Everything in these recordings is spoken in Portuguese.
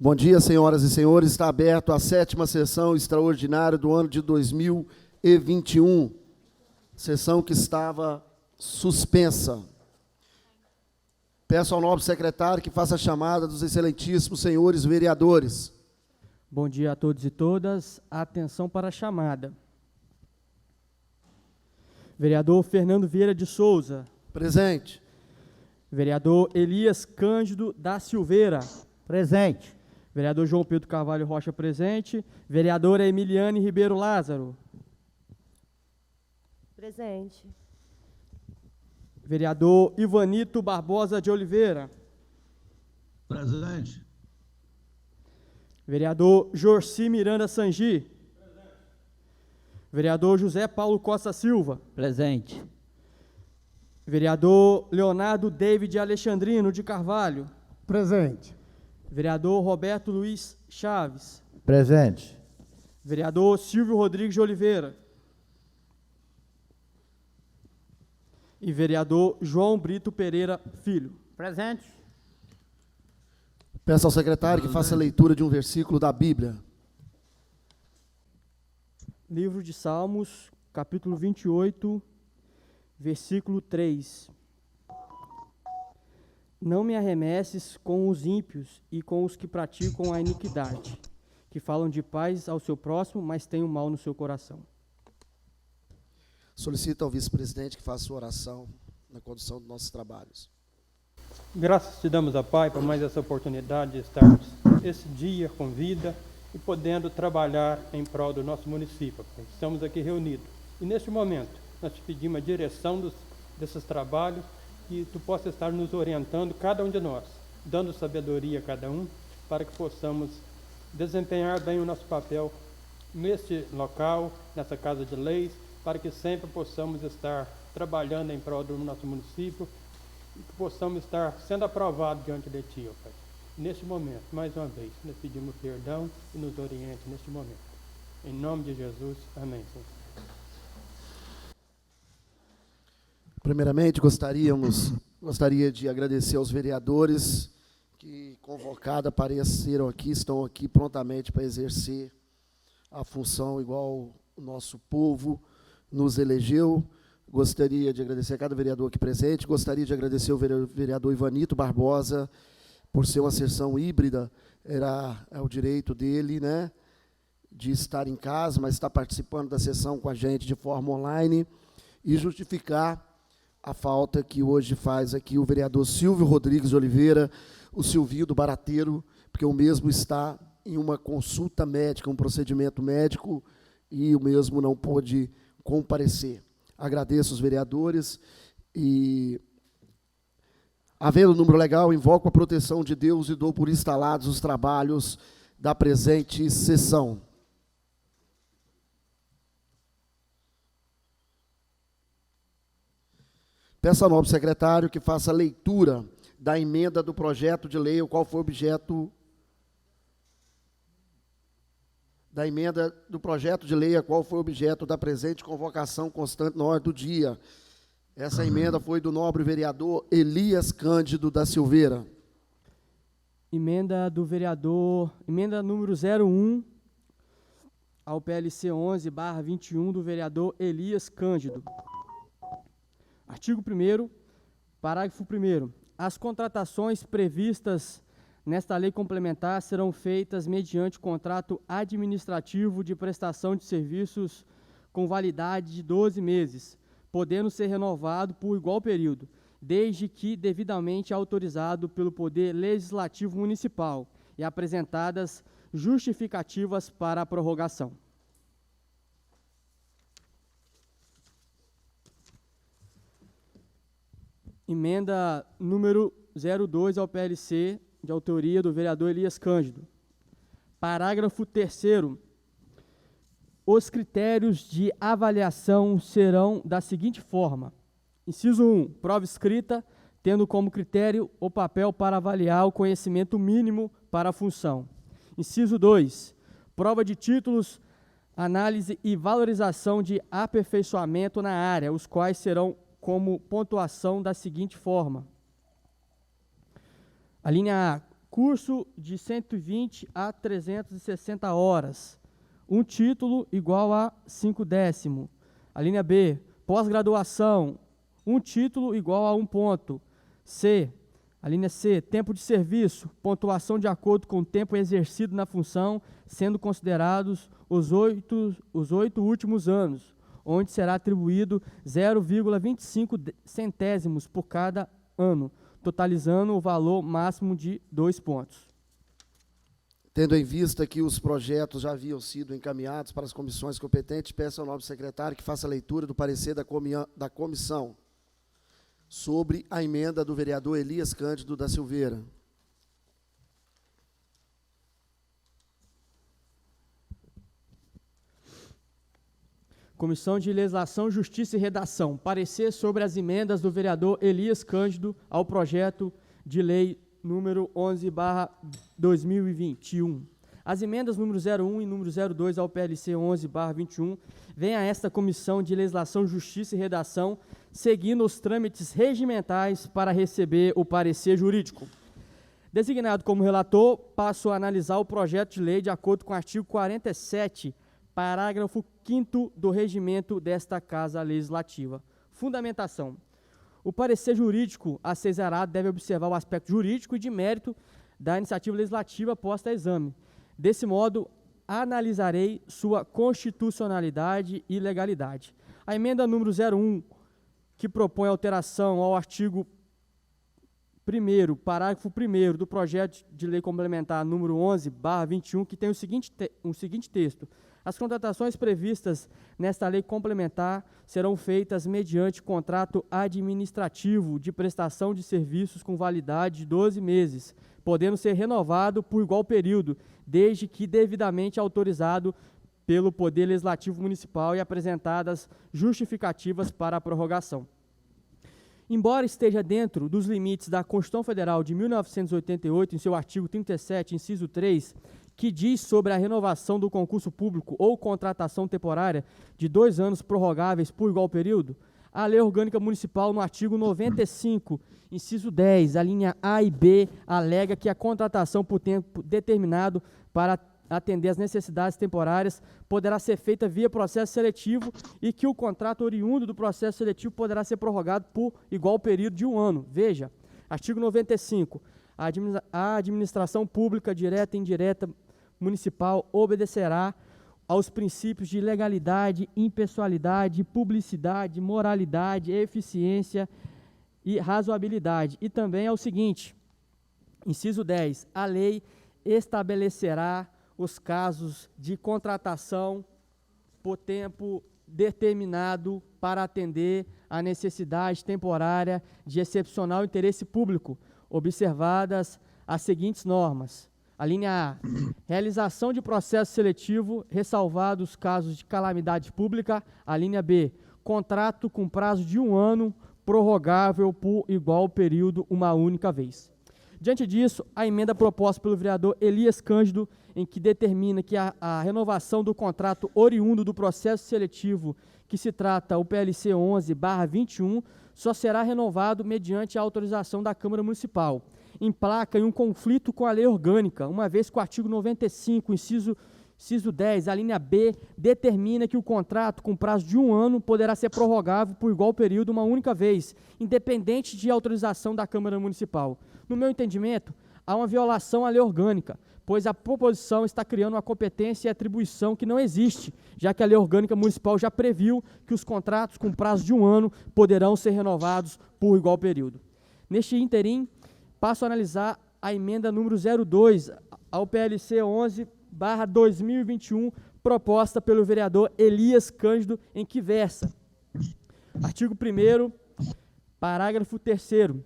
Bom dia, senhoras e senhores. Está aberto a 7ª sessão extraordinária do ano de 2021. Sessão que estava suspensa. Peço ao nobre secretário que faça a chamada dos excelentíssimos senhores vereadores. Bom dia a todos e todas. Atenção para a chamada. Vereador Fernando Vieira de Souza. Presente. Vereador Elias Cândido da Silveira. Presente. Vereador João Pedro Carvalho Rocha, presente. Vereadora Emiliane Ribeiro Lázaro. Presente. Vereador Ivanito Barbosa de Oliveira. Presente. Vereador Jorci Miranda Sangi. Presente. Vereador José Paulo Costa Silva. Presente. Vereador Leonardo David Alexandrino de Carvalho. Presente. Vereador Roberto Luiz Chaves. Presente. Vereador Silvio Rodrigues de Oliveira. E vereador João Brito Pereira Filho. Presente. Peço ao secretário que faça a leitura de um versículo da Bíblia. Livro de Salmos, capítulo 28, versículo 3. Não me arremesses com os ímpios e com os que praticam a iniquidade, que falam de paz ao seu próximo, mas têm o mal no seu coração. Solicito ao vice-presidente que faça sua oração na condução dos nossos trabalhos. Graças te damos, a Pai, por mais essa oportunidade de estarmos esse dia com vida e podendo trabalhar em prol do nosso município. Estamos aqui reunidos. E neste momento, nós te pedimos a direção desses trabalhos, que tu possa estar nos orientando, cada um de nós, dando sabedoria a cada um, para que possamos desempenhar bem o nosso papel neste local, nessa casa de leis, para que sempre possamos estar trabalhando em prol do nosso município e que possamos estar sendo aprovados diante de Ti, ó Pai. Neste momento, mais uma vez, nós pedimos perdão e nos oriente neste momento. Em nome de Jesus, amém, Senhor. Primeiramente, gostaria de agradecer aos vereadores que, convocados, apareceram aqui, estão aqui prontamente para exercer a função igual o nosso povo nos elegeu. Gostaria de agradecer a cada vereador aqui presente, gostaria de agradecer ao vereador Ivanito Barbosa, por ser uma sessão híbrida, é o direito dele, né, de estar em casa, mas estar participando da sessão com a gente de forma online, e justificar a falta que hoje faz aqui o vereador Silvio Rodrigues de Oliveira, o Silvio do Barateiro, porque o mesmo está em uma consulta médica, um procedimento médico, e o mesmo não pôde comparecer. Agradeço os vereadores e, havendo número legal, invoco a proteção de Deus e dou por instalados os trabalhos da presente sessão. Peço ao nobre secretário que faça a leitura da emenda do projeto de lei, o qual foi objeto da emenda do projeto de lei, a qual foi objeto da presente convocação constante na ordem do dia. Essa emenda foi do nobre vereador Elias Cândido da Silveira. Emenda do vereador, emenda número 01 ao PLC 11/21 do vereador Elias Cândido. Artigo 1º, parágrafo 1º. As contratações previstas nesta lei complementar serão feitas mediante contrato administrativo de prestação de serviços com validade de 12 meses, podendo ser renovado por igual período, desde que devidamente autorizado pelo Poder Legislativo Municipal e apresentadas justificativas para a prorrogação. Emenda número 02 ao PLC, de autoria do vereador Elias Cândido. Parágrafo 3º. Os critérios de avaliação serão da seguinte forma. Inciso 1. Prova escrita, tendo como critério o papel para avaliar o conhecimento mínimo para a função. Inciso 2. Prova de títulos, análise e valorização de aperfeiçoamento na área, os quais serão como pontuação da seguinte forma. A linha A, curso de 120 a 360 horas, um título igual a 5/10. A linha B, pós-graduação, um título igual a 1 ponto. C, a linha C, tempo de serviço, pontuação de acordo com o tempo exercido na função, sendo considerados os oito últimos anos, onde será atribuído 0,25 centésimos por cada ano, totalizando o valor máximo de 2 pontos. Tendo em vista que os projetos já haviam sido encaminhados para as comissões competentes, peço ao nobre secretário que faça a leitura do parecer da comissão sobre a emenda do vereador Elias Cândido da Silveira. Comissão de Legislação, Justiça e Redação. Parecer sobre as emendas do vereador Elias Cândido ao projeto de lei número 11/2021. As emendas número 01 e número 02 ao PLC 11/21 vêm a esta Comissão de Legislação, Justiça e Redação, seguindo os trâmites regimentais para receber o parecer jurídico. Designado como relator, passo a analisar o projeto de lei de acordo com o artigo 47, parágrafo 5º do regimento desta Casa Legislativa. Fundamentação. O parecer jurídico a ser zerado deve observar o aspecto jurídico e de mérito da iniciativa legislativa posta a exame. Desse modo, analisarei sua constitucionalidade e legalidade. A emenda número 01, que propõe alteração ao artigo 1º, parágrafo 1º do projeto de lei complementar número 11/21, que tem o seguinte texto: as contratações previstas nesta lei complementar serão feitas mediante contrato administrativo de prestação de serviços com validade de 12 meses, podendo ser renovado por igual período, desde que devidamente autorizado pelo Poder Legislativo Municipal e apresentadas justificativas para a prorrogação. Embora esteja dentro dos limites da Constituição Federal de 1988, em seu artigo 37, inciso 3, que diz sobre a renovação do concurso público ou contratação temporária de 2 anos prorrogáveis por igual período, a Lei Orgânica Municipal, no artigo 95, inciso 10, a linha A e B, alega que a contratação por tempo determinado para atender às necessidades temporárias poderá ser feita via processo seletivo e que o contrato oriundo do processo seletivo poderá ser prorrogado por igual período de 1 ano. Veja, artigo 95, a administração pública direta e indireta municipal obedecerá aos princípios de legalidade, impessoalidade, publicidade, moralidade, eficiência e razoabilidade. E também é o seguinte, inciso 10, a lei estabelecerá os casos de contratação por tempo determinado para atender à necessidade temporária de excepcional interesse público, observadas as seguintes normas. A linha A, realização de processo seletivo, ressalvados os casos de calamidade pública. A linha B, contrato com prazo de 1 ano, prorrogável por igual período uma única vez. Diante disso, a emenda proposta pelo vereador Elias Cândido, em que determina que a renovação do contrato oriundo do processo seletivo, que se trata o PLC 11/21, só será renovado mediante a autorização da Câmara Municipal. Emplaca em um conflito com a lei orgânica, uma vez que o artigo 95, inciso 10, a linha B, determina que o contrato com prazo de 1 ano poderá ser prorrogável por igual período uma única vez, independente de autorização da Câmara Municipal. No meu entendimento, há uma violação à lei orgânica, pois a proposição está criando uma competência e atribuição que não existe, já que a lei orgânica municipal já previu que os contratos com prazo de 1 ano poderão ser renovados por igual período. Neste ínterim, passo a analisar a emenda número 02 ao PLC 11/2021, proposta pelo vereador Elias Cândido, em que versa. Artigo 1º, parágrafo 3º.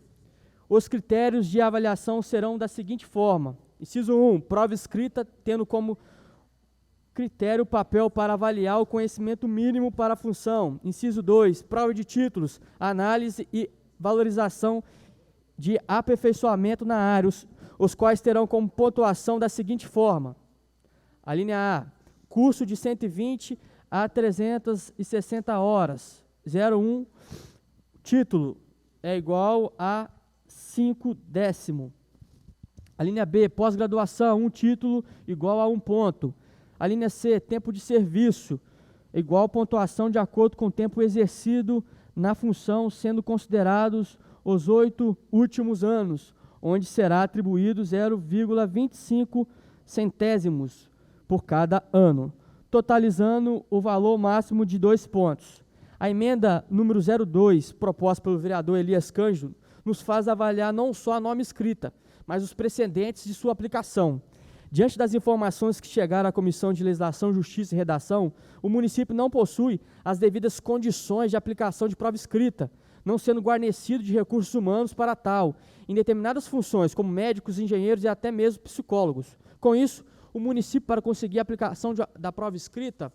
Os critérios de avaliação serão da seguinte forma. Inciso 1, prova escrita, tendo como critério o papel para avaliar o conhecimento mínimo para a função. Inciso 2, prova de títulos, análise e valorização de aperfeiçoamento na área, os quais terão como pontuação da seguinte forma. A linha A, curso de 120 a 360 horas, 01, título é igual a 5/10. A linha B, pós-graduação, um título igual a 1 ponto. A linha C, tempo de serviço, igual pontuação de acordo com o tempo exercido na função, sendo considerados os 8 últimos anos, onde será atribuído 0,25 centésimos por cada ano, totalizando o valor máximo de 2 pontos. A emenda número 02, proposta pelo vereador Elias Cândido, nos faz avaliar não só a norma escrita, mas os precedentes de sua aplicação. Diante das informações que chegaram à Comissão de Legislação, Justiça e Redação, o município não possui as devidas condições de aplicação de prova escrita, não sendo guarnecido de recursos humanos para tal, em determinadas funções, como médicos, engenheiros e até mesmo psicólogos. Com isso, o município, para conseguir a aplicação da prova escrita,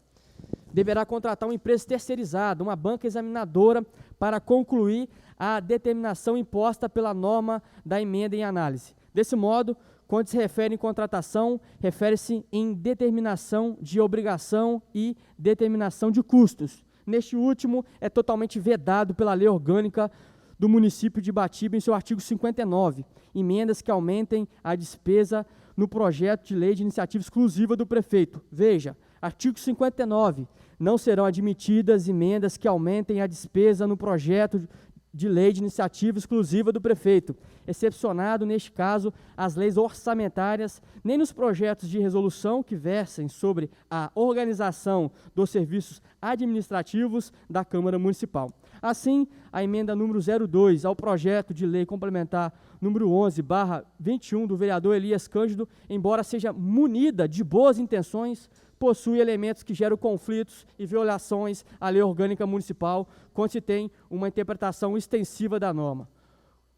deverá contratar uma empresa terceirizada, uma banca examinadora, para concluir a determinação imposta pela norma da emenda em análise. Desse modo, quando se refere em contratação, refere-se em determinação de obrigação e determinação de custos. Neste último, é totalmente vedado pela Lei Orgânica do município de Ibatiba, em seu artigo 59, emendas que aumentem a despesa no projeto de lei de iniciativa exclusiva do prefeito. Veja, artigo 59, não serão admitidas emendas que aumentem a despesa no projeto de lei de iniciativa exclusiva do prefeito, excepcionado, neste caso, as leis orçamentárias, nem nos projetos de resolução que versem sobre a organização dos serviços administrativos da Câmara Municipal. Assim, a emenda número 02 ao projeto de lei complementar número 11/21 do vereador Elias Cândido, embora seja munida de boas intenções, possui elementos que geram conflitos e violações à lei orgânica municipal, quando se tem uma interpretação extensiva da norma.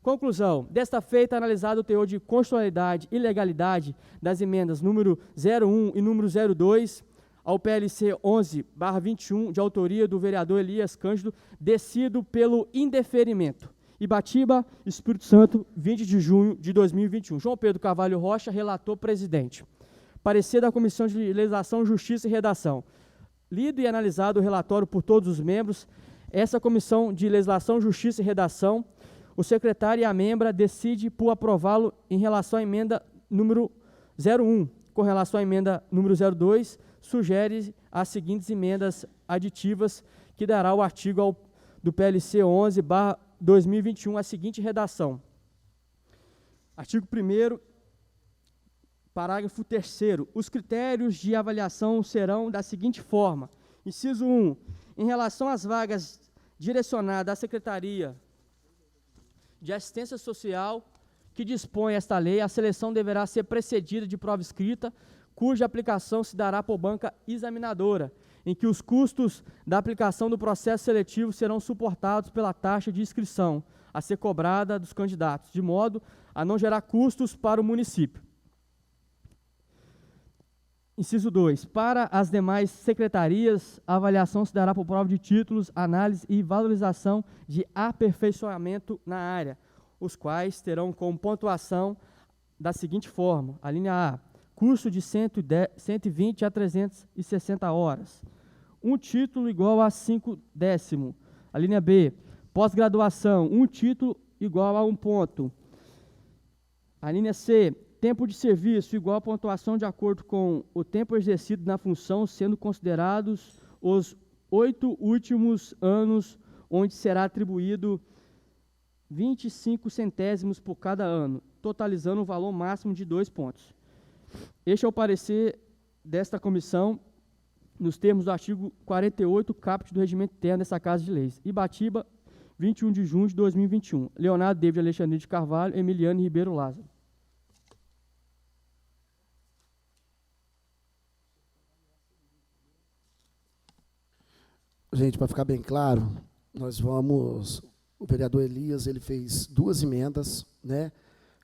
Conclusão, desta feita, analisado o teor de constitucionalidade e legalidade das emendas número 01 e número 02 ao PLC 11/21, de autoria do vereador Elias Cândido, decido pelo indeferimento. Ibatiba, Espírito Santo, 20 de junho de 2021. João Pedro Carvalho Rocha, relator presidente. Parecer da Comissão de Legislação, Justiça e Redação. Lido e analisado o relatório por todos os membros, essa Comissão de Legislação, Justiça e Redação, o secretário e a membra decide por aprová-lo em relação à emenda número 01. Com relação à emenda número 02, sugere as seguintes emendas aditivas que dará o artigo do PLC 11/2021 a seguinte redação. Artigo 1º, parágrafo 3º. Os critérios de avaliação serão da seguinte forma. Inciso 1. Em relação às vagas direcionadas à Secretaria de Assistência Social, que dispõe esta lei, a seleção deverá ser precedida de prova escrita, cuja aplicação se dará por banca examinadora, em que os custos da aplicação do processo seletivo serão suportados pela taxa de inscrição a ser cobrada dos candidatos, de modo a não gerar custos para o município. Inciso 2. Para as demais secretarias, a avaliação se dará por prova de títulos, análise e valorização de aperfeiçoamento na área, os quais terão como pontuação da seguinte forma. A linha A, curso de 120 a 360 horas. Um título igual a 5 décimo. A linha B, pós-graduação, um título igual a 1 ponto. A linha C, tempo de serviço igual a pontuação de acordo com o tempo exercido na função, sendo considerados os 8 últimos anos, onde será atribuído 25 centésimos por cada ano, totalizando um valor máximo de 2 pontos. Este é o parecer desta comissão, nos termos do artigo 48, caput do regimento interno dessa Casa de Leis. Ibatiba, 21 de junho de 2021. Leonardo David Alexandre de Carvalho, Emiliano Ribeiro Lázaro. Gente, para ficar bem claro, o vereador Elias, ele fez 2 emendas, né?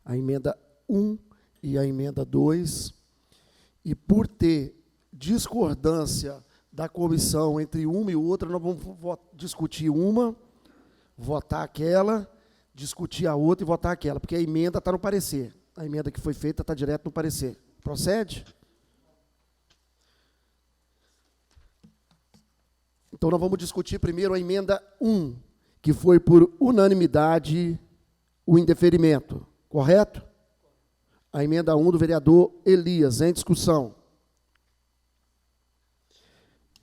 A emenda 1 e a emenda 2, e por ter discordância da comissão entre uma e outra, nós vamos discutir uma, votar aquela, discutir a outra e votar aquela, porque a emenda está no parecer. A emenda que foi feita está direto no parecer. Procede? Então, nós vamos discutir primeiro a emenda 1, que foi por unanimidade o indeferimento, correto? A emenda 1 do vereador Elias, em discussão.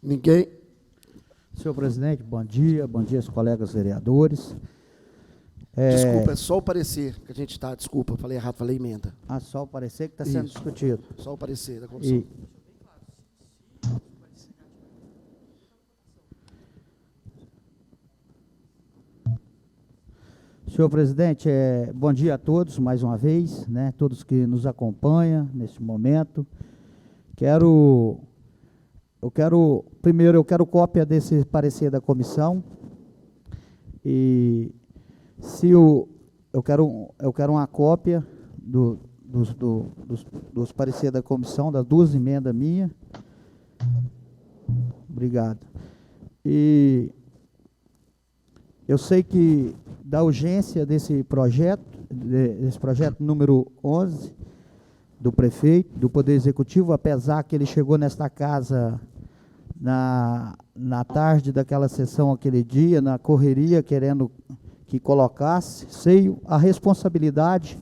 Ninguém? Senhor presidente, bom dia aos colegas vereadores. Desculpa, é só o parecer que a gente está, desculpa, falei errado, falei emenda. Só o parecer que está sendo Isso. discutido. Só o parecer da comissão. Senhor presidente, bom dia a todos mais uma vez, né? Todos que nos acompanham neste momento. Primeiro eu quero cópia desse parecer da comissão. E eu quero uma cópia dos pareceres da comissão, das duas emendas minhas. Obrigado. E eu sei que da urgência desse projeto número 11, do prefeito, do Poder Executivo, apesar que ele chegou nesta casa na tarde daquela sessão, aquele dia, na correria, querendo que colocasse, sei a responsabilidade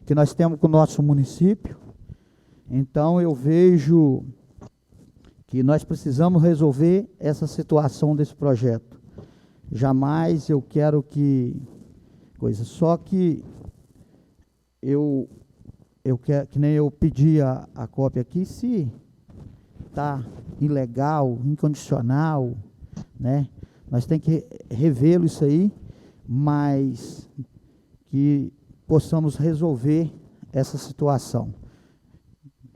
que nós temos com o nosso município. Então, eu vejo que nós precisamos resolver essa situação desse projeto. Jamais eu quero que coisa. Só que eu quero, que nem eu pedi a cópia aqui, se está ilegal, incondicional, né? Nós temos que revê-lo isso aí, mas que possamos resolver essa situação.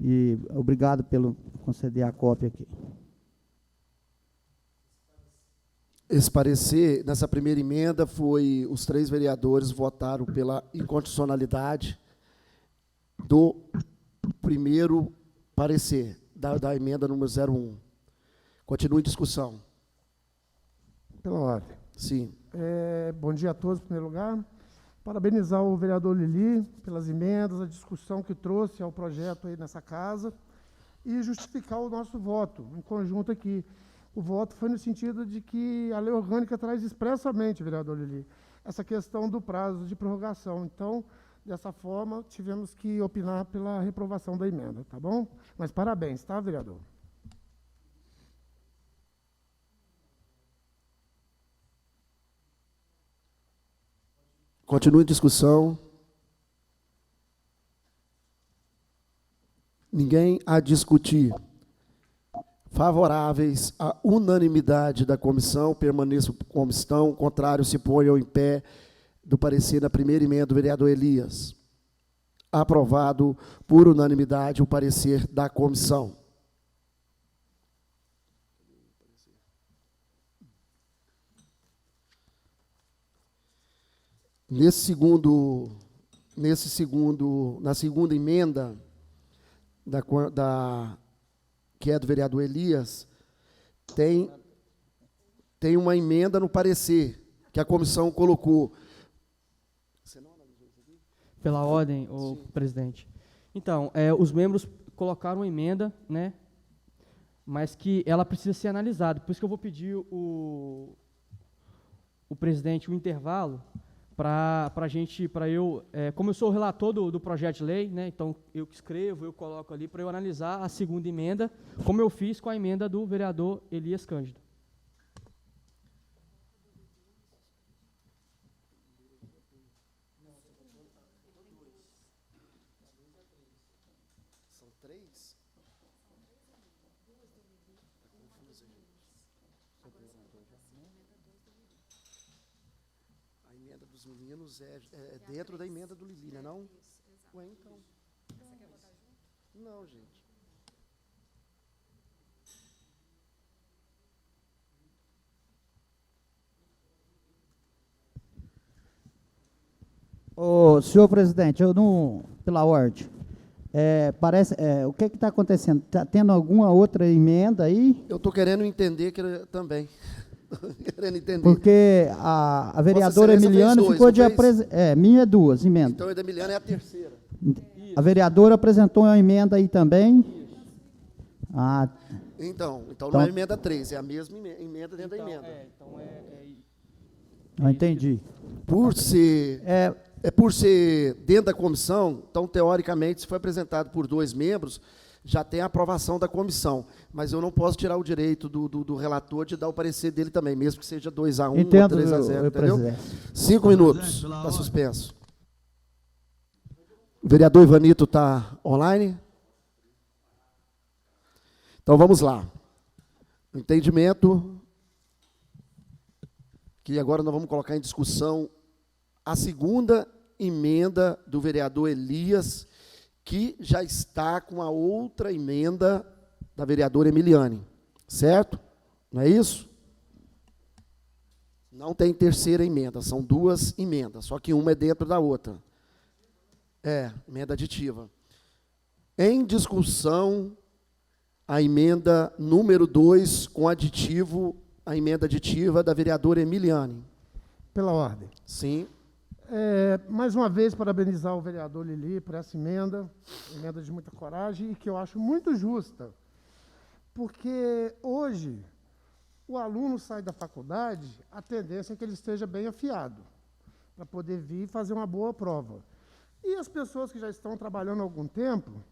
E obrigado pelo conceder a cópia aqui. Esse parecer, nessa primeira emenda, os 3 vereadores votaram pela incondicionalidade do primeiro parecer, da emenda número 01. Continua em discussão. Pela ordem. Sim. Bom dia a todos, em primeiro lugar. Parabenizar o vereador Lili pelas emendas, a discussão que trouxe ao projeto aí nessa casa e justificar o nosso voto, em conjunto aqui. O voto foi no sentido de que a lei orgânica traz expressamente, vereador Lili, essa questão do prazo de prorrogação. Então, dessa forma, tivemos que opinar pela reprovação da emenda, tá bom? Mas parabéns, tá, vereador? Continua em discussão. Ninguém a discutir. Favoráveis à unanimidade da comissão, permaneçam como estão. Contrário, se ponham em pé do parecer da primeira emenda do vereador Elias. Aprovado por unanimidade o parecer da comissão. Na segunda emenda, que é do vereador Elias, tem uma emenda no parecer, que a comissão colocou. Pela ordem, o presidente. Então, os membros colocaram uma emenda, né, mas que ela precisa ser analisada. Por isso que eu vou pedir o presidente o intervalo, como eu sou o relator do projeto de lei, né, então eu que escrevo, eu coloco ali para eu analisar a segunda emenda, como eu fiz com a emenda do vereador Elias Cândido. São 3? A emenda dos meninos é dentro da emenda do Lili, não é não? Ué, então. Você quer votar junto? Não, gente. Senhor presidente, pela ordem, o que está acontecendo? Está tendo alguma outra emenda aí? Eu estou querendo entender também. Querendo entender. Porque a vereadora Emiliana ficou de apresentar. Minha é 2 emendas. Então a da Emiliana é a terceira. A vereadora apresentou uma emenda aí também. Então não é a emenda 3, é a mesma emenda dentro da emenda. Entendi. Por ser por ser dentro da comissão, então, teoricamente, se foi apresentado por 2 membros, já tem a aprovação da comissão. Mas eu não posso tirar o direito do relator de dar o parecer dele também, mesmo que seja 2-1 ou 3-0, entendeu? 5 minutos, está suspenso. O vereador Ivanito está online? Então, vamos lá. O entendimento que agora nós vamos colocar em discussão a segunda emenda do vereador Elias, que já está com a outra emenda da vereadora Emiliane, certo? Não é isso? Não tem terceira emenda, são 2 emendas, só que uma é dentro da outra. Emenda aditiva. Em discussão, a emenda número 2, com aditivo, a emenda aditiva da vereadora Emiliane. Pela ordem. Sim. Mais uma vez, parabenizar o vereador Lili por essa emenda de muita coragem e que eu acho muito justa, porque hoje o aluno sai da faculdade, a tendência é que ele esteja bem afiado, para poder vir e fazer uma boa prova. E as pessoas que já estão trabalhando há algum tempo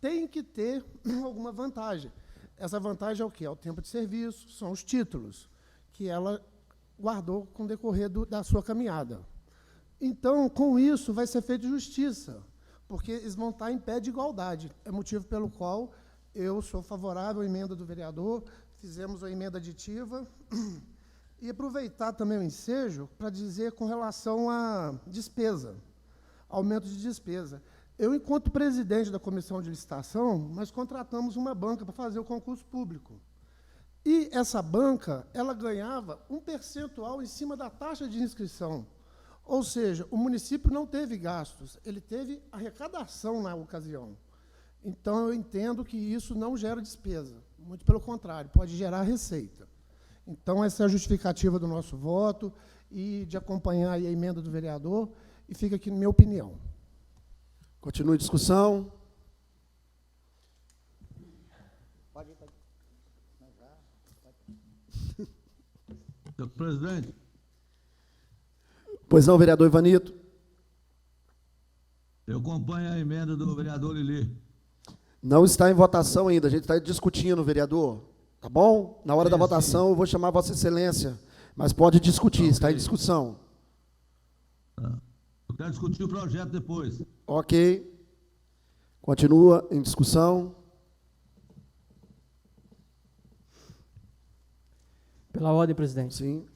têm que ter alguma vantagem. Essa vantagem é o quê? É o tempo de serviço, são os títulos que ela guardou com o decorrer da sua caminhada. Então, com isso, vai ser feita justiça, porque eles vão estar em pé de igualdade. É motivo pelo qual eu sou favorável à emenda do vereador, fizemos a emenda aditiva, e aproveitar também o ensejo para dizer com relação à despesa, aumento de despesa. Eu, enquanto presidente da comissão de licitação, nós contratamos uma banca para fazer o concurso público. E essa banca, ela ganhava um percentual em cima da taxa de inscrição. Ou seja, o município não teve gastos, ele teve arrecadação na ocasião. Então, eu entendo que isso não gera despesa, muito pelo contrário, pode gerar receita. Então, essa é a justificativa do nosso voto e de acompanhar aí a emenda do vereador, e fica aqui minha opinião. Continua a discussão. Senhor presidente. Pois não, vereador Ivanito. Eu acompanho a emenda do vereador Lili. Não está em votação ainda, a gente está discutindo, vereador. Tá bom? Na hora da votação eu vou chamar Vossa Excelência, mas pode discutir, está em discussão. Eu quero discutir o projeto depois. Ok. Continua em discussão. Pela ordem, presidente. Sim.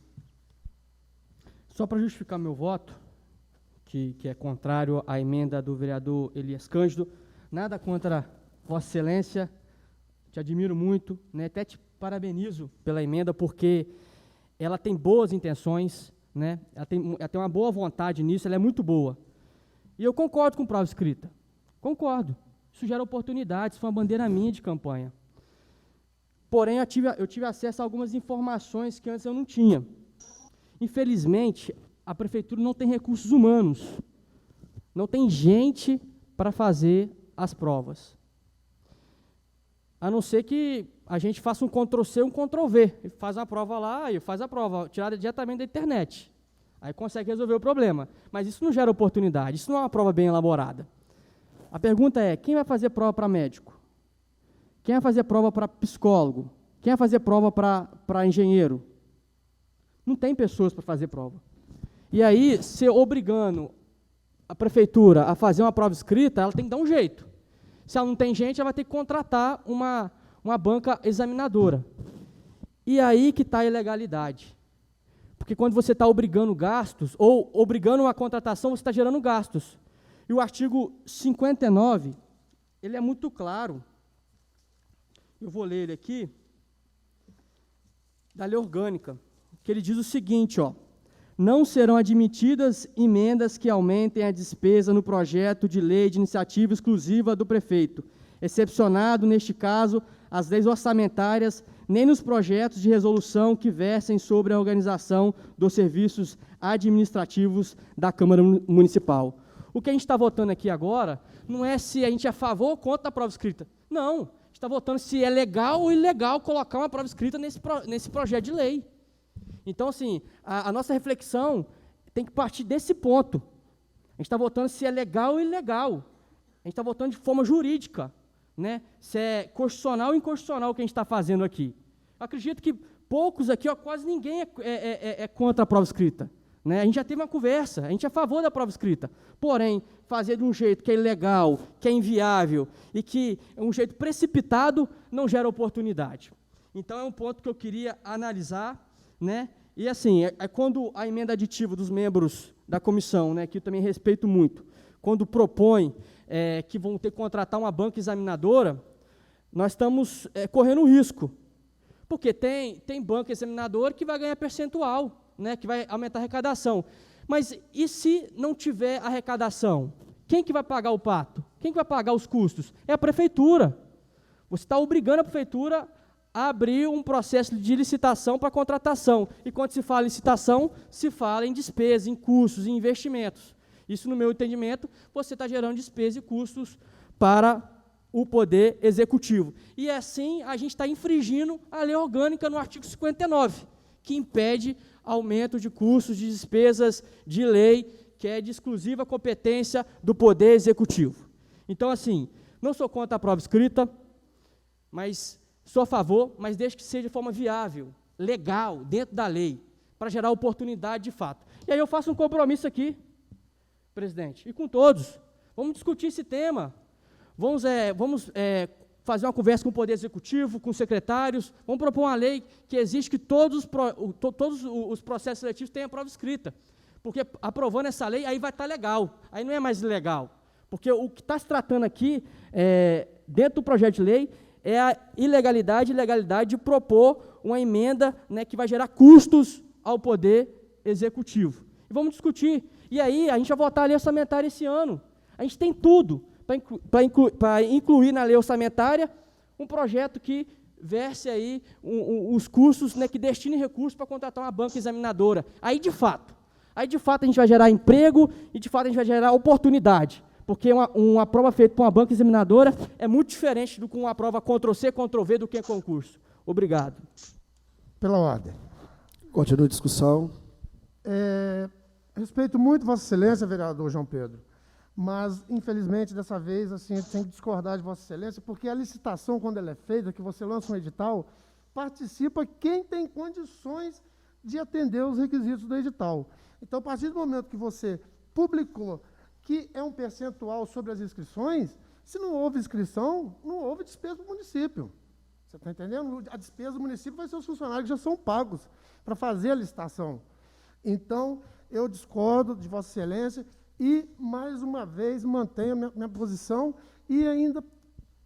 Só para justificar meu voto, que é contrário à emenda do vereador Elias Cândido, nada contra Vossa Excelência, te admiro muito, né? Até te parabenizo pela emenda, porque ela tem boas intenções, né? Ela tem uma boa vontade nisso, ela é muito boa. E eu concordo com prova escrita, concordo. Isso gera oportunidades, foi uma bandeira minha de campanha. Porém, eu tive acesso a algumas informações que antes eu não tinha. Infelizmente, a prefeitura não tem recursos humanos, não tem gente para fazer as provas. A não ser que a gente faça um Ctrl+C, um Ctrl+V, e faz uma prova lá e faz a prova, tirada diretamente da internet. Aí consegue resolver o problema. Mas isso não gera oportunidade, isso não é uma prova bem elaborada. A pergunta é, quem vai fazer prova para médico? Quem vai fazer prova para psicólogo? Quem vai fazer prova para engenheiro? Não tem pessoas para fazer prova. E aí, se obrigando a prefeitura a fazer uma prova escrita, ela tem que dar um jeito. Se ela não tem gente, ela vai ter que contratar uma banca examinadora. E aí que está a ilegalidade. Porque quando você está obrigando gastos, ou obrigando uma contratação, você está gerando gastos. E o artigo 59, ele é muito claro. Eu vou ler ele aqui, da lei orgânica, que ele diz o seguinte, ó, não serão admitidas emendas que aumentem a despesa no projeto de lei de iniciativa exclusiva do prefeito, excepcionado, neste caso, as leis orçamentárias, nem nos projetos de resolução que versem sobre a organização dos serviços administrativos da Câmara Municipal. O que a gente está votando aqui agora não é se a gente é a favor ou contra da prova escrita. Não, a gente está votando se é legal ou ilegal colocar uma prova escrita nesse projeto de lei. Então, assim, a nossa reflexão tem que partir desse ponto. A gente está votando se é legal ou ilegal. A gente está votando de forma jurídica, né? Se é constitucional ou inconstitucional o que a gente está fazendo aqui. Eu acredito que poucos aqui, ó, quase ninguém é contra a prova escrita. Né? A gente já teve uma conversa, a gente é a favor da prova escrita. Porém, fazer de um jeito que é ilegal, que é inviável e que é um jeito precipitado não gera oportunidade. Então, é um ponto que eu queria analisar, né? E, assim, quando a emenda aditiva dos membros da comissão, né, que eu também respeito muito, quando propõe que vão ter que contratar uma banca examinadora, nós estamos correndo um risco. Porque tem banca examinadora que vai ganhar percentual, né, que vai aumentar a arrecadação. Mas e se não tiver arrecadação? Quem que vai pagar o pato? Quem que vai pagar os custos? É a prefeitura. Você está obrigando a prefeitura a abrir um processo de licitação para contratação. E quando se fala em licitação, se fala em despesas, em custos, em investimentos. Isso, no meu entendimento, você está gerando despesas e custos para o Poder Executivo. E assim, a gente está infringindo a lei orgânica no artigo 59, que impede aumento de custos, de despesas de lei, que é de exclusiva competência do Poder Executivo. Então, assim, não sou contra a prova escrita, mas sou a favor, mas desde que seja de forma viável, legal, dentro da lei, para gerar oportunidade de fato. E aí eu faço um compromisso aqui, presidente, e com todos. Vamos discutir esse tema. Vamos fazer uma conversa com o Poder Executivo, com os secretários, vamos propor uma lei que exige que todos os processos seletivos tenham prova escrita, porque aprovando essa lei, aí vai estar legal, aí não é mais ilegal, porque o que está se tratando aqui, dentro do projeto de lei, é a ilegalidade e legalidade de propor uma emenda, né, que vai gerar custos ao Poder Executivo. E vamos discutir, e aí a gente vai votar a lei orçamentária esse ano, a gente tem tudo, para incluir na lei orçamentária um projeto que verse aí os custos, né, que destine recursos para contratar uma banca examinadora. Aí, de fato, a gente vai gerar emprego e, de fato, a gente vai gerar oportunidade, porque uma prova feita por uma banca examinadora é muito diferente do que uma prova Ctrl+C, Ctrl+V do que é concurso. Obrigado. Pela ordem. Continua a discussão. Respeito muito Vossa Excelência, vereador João Pedro, mas, infelizmente, dessa vez, assim, eu tenho que discordar de Vossa Excelência, porque a licitação, quando ela é feita, que você lança um edital, participa quem tem condições de atender os requisitos do edital. Então, a partir do momento que você publicou que é um percentual sobre as inscrições, se não houve inscrição, não houve despesa para o município. Você está entendendo? A despesa do município vai ser os funcionários que já são pagos para fazer a licitação. Então, eu discordo de Vossa Excelência e, mais uma vez, mantenho a minha posição e ainda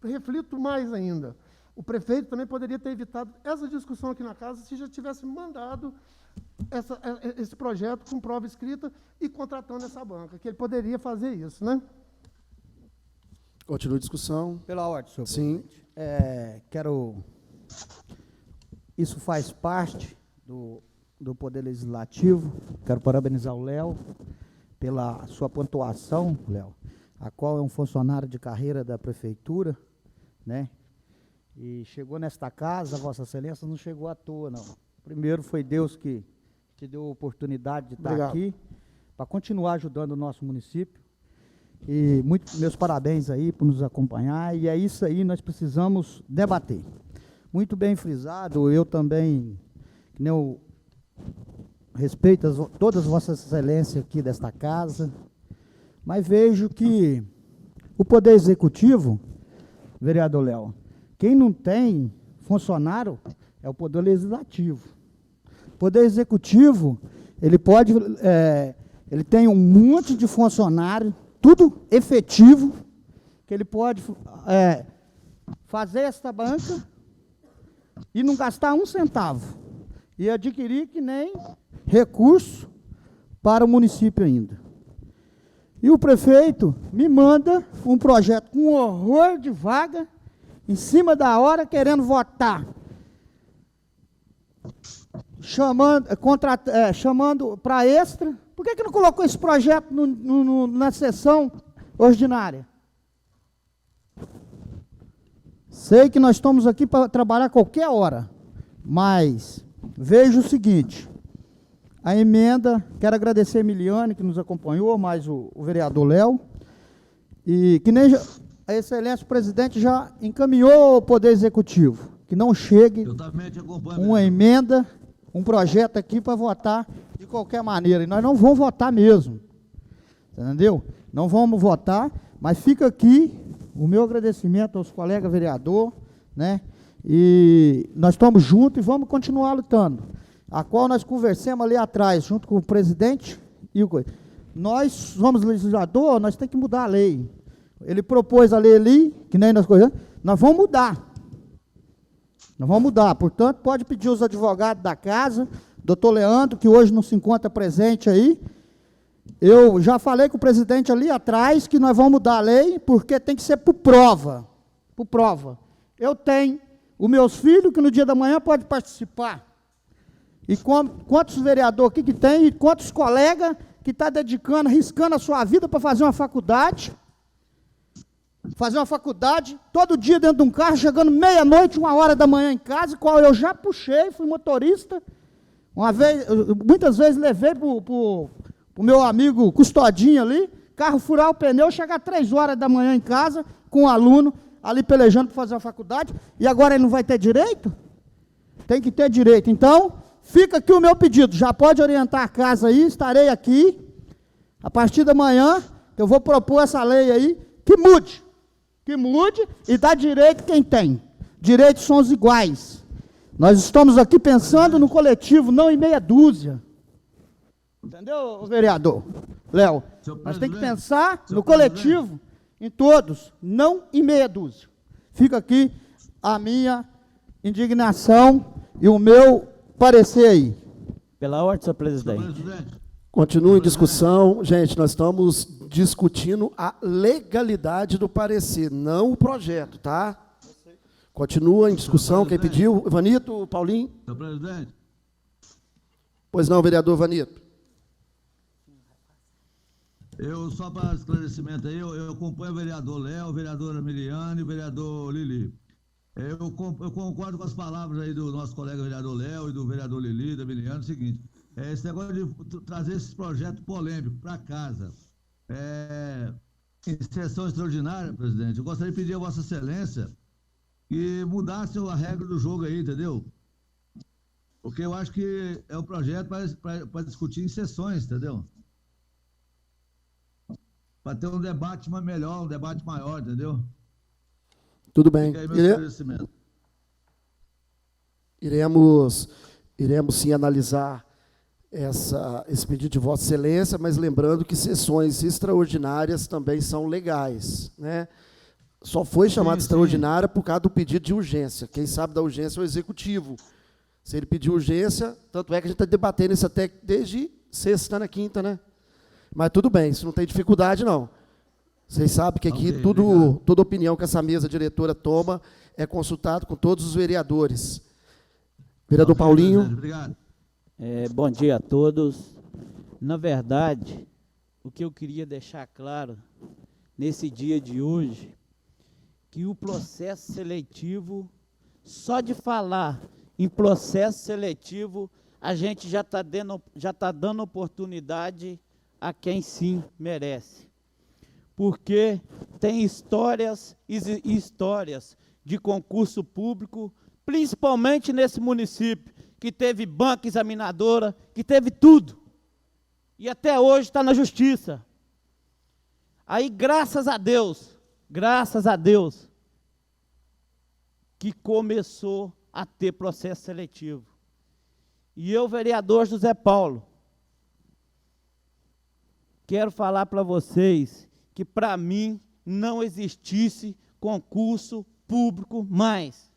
reflito mais ainda. O prefeito também poderia ter evitado essa discussão aqui na casa se já tivesse mandado esse projeto com prova escrita e contratando essa banca, que ele poderia fazer isso, né? Continua a discussão. Pela ordem, senhor Sim. presidente. Isso faz parte do Poder Legislativo. Quero parabenizar o Léo pela sua pontuação, Léo, a qual é um funcionário de carreira da prefeitura, né? E chegou nesta casa, Vossa Excelência, não chegou à toa, não. Primeiro foi Deus que te deu a oportunidade de estar aqui, para continuar ajudando o nosso município. E meus parabéns aí por nos acompanhar, e é isso aí, nós precisamos debater. Muito bem frisado, eu também, que nem eu respeito todas Vossas Excelências aqui desta casa, mas vejo que o Poder Executivo, vereador Léo, quem não tem funcionário é o Poder Legislativo. O Poder Executivo, ele pode, ele tem um monte de funcionário, tudo efetivo, que ele pode fazer esta banca e não gastar um centavo, e adquirir que nem recurso para o município ainda. E o prefeito me manda um projeto com um horror de vaga, em cima da hora, querendo votar, chamando para extra. Por que não colocou esse projeto na sessão ordinária? Sei que nós estamos aqui para trabalhar qualquer hora, mas vejo o seguinte: a emenda, quero agradecer a Emiliane, que nos acompanhou, mais o vereador Léo, e que nem a excelência presidente já encaminhou ao Poder Executivo, que não chegue Eu também te acompanho. uma emenda, um projeto aqui para votar de qualquer maneira, e nós não vamos votar mesmo, entendeu? Não vamos votar, mas fica aqui o meu agradecimento aos colegas vereadores, né? E nós estamos juntos e vamos continuar lutando. A qual nós conversamos ali atrás, junto com o presidente e o coisa. Nós somos legislador, nós temos que mudar a lei. Ele propôs a lei ali, que nem nas coisas, nós vamos mudar. Nós vamos mudar. Portanto, pode pedir os advogados da casa, doutor Leandro, que hoje não se encontra presente aí. Eu já falei com o presidente ali atrás que nós vamos mudar a lei, porque tem que ser por prova. Por prova. Eu tenho os meus filhos, que no dia da manhã pode participar. E quantos vereadores aqui que tem, e quantos colegas que estão dedicando, arriscando a sua vida para fazer uma faculdade. Fazer uma faculdade, todo dia dentro de um carro, chegando meia-noite, 1h da manhã em casa, qual eu já puxei, fui motorista. Muitas vezes levei para o meu amigo Custodinho ali, carro furar o pneu, chegar 3h da manhã em casa, com um aluno ali pelejando para fazer uma faculdade, e agora ele não vai ter direito? Tem que ter direito. Então, fica aqui o meu pedido, já pode orientar a casa aí, estarei aqui, a partir da manhã, eu vou propor essa lei aí, que mude e dá direito quem tem. Direitos são os iguais. Nós estamos aqui pensando no coletivo, não em meia dúzia. Entendeu, vereador? Léo, nós temos que pensar no coletivo, em todos, não em meia dúzia. Fica aqui a minha indignação e o meu parecer aí. Pela ordem, senhor presidente. Continua em discussão. Gente, nós estamos discutindo a legalidade do parecer, não o projeto, tá? Continua em discussão. Quem pediu? Vanito, Paulinho? Senhor presidente. Pois não, vereador Vanito. Eu, só para esclarecimento aí, eu acompanho o vereador Léo, o vereador Emiliane e o vereador Lili. Eu concordo com as palavras aí do nosso colega vereador Léo e do vereador Lili, da Emiliane, é o seguinte, esse negócio de trazer esse projeto polêmico para casa, em sessão extraordinária, presidente, eu gostaria de pedir a Vossa Excelência que mudasse a regra do jogo aí, entendeu? Porque eu acho que é um projeto para discutir em sessões, entendeu? Para ter um debate melhor, um debate maior, entendeu? Tudo bem. Iremos sim analisar esse pedido de Vossa Excelência, mas lembrando que sessões extraordinárias também são legais, né? Só foi chamada extraordinária por causa do pedido de urgência. Quem sabe da urgência é o Executivo. Se ele pedir urgência, tanto é que a gente está debatendo isso até desde sexta na quinta, né? Mas tudo bem, isso não tem dificuldade, não. Vocês sabem que aqui toda opinião que essa mesa diretora toma é consultado com todos os vereadores. Vereador Paulinho. Obrigado. Bom dia a todos. Na verdade, o que eu queria deixar claro nesse dia de hoje, que o processo seletivo, só de falar em processo seletivo, a gente já está dando oportunidade a quem sim merece. Porque tem histórias e histórias de concurso público, principalmente nesse município, que teve banca examinadora, que teve tudo. E até hoje está na justiça. Aí, graças a Deus, que começou a ter processo seletivo. E eu, vereador José Paulo, quero falar para vocês que, para mim, não existisse concurso público mais.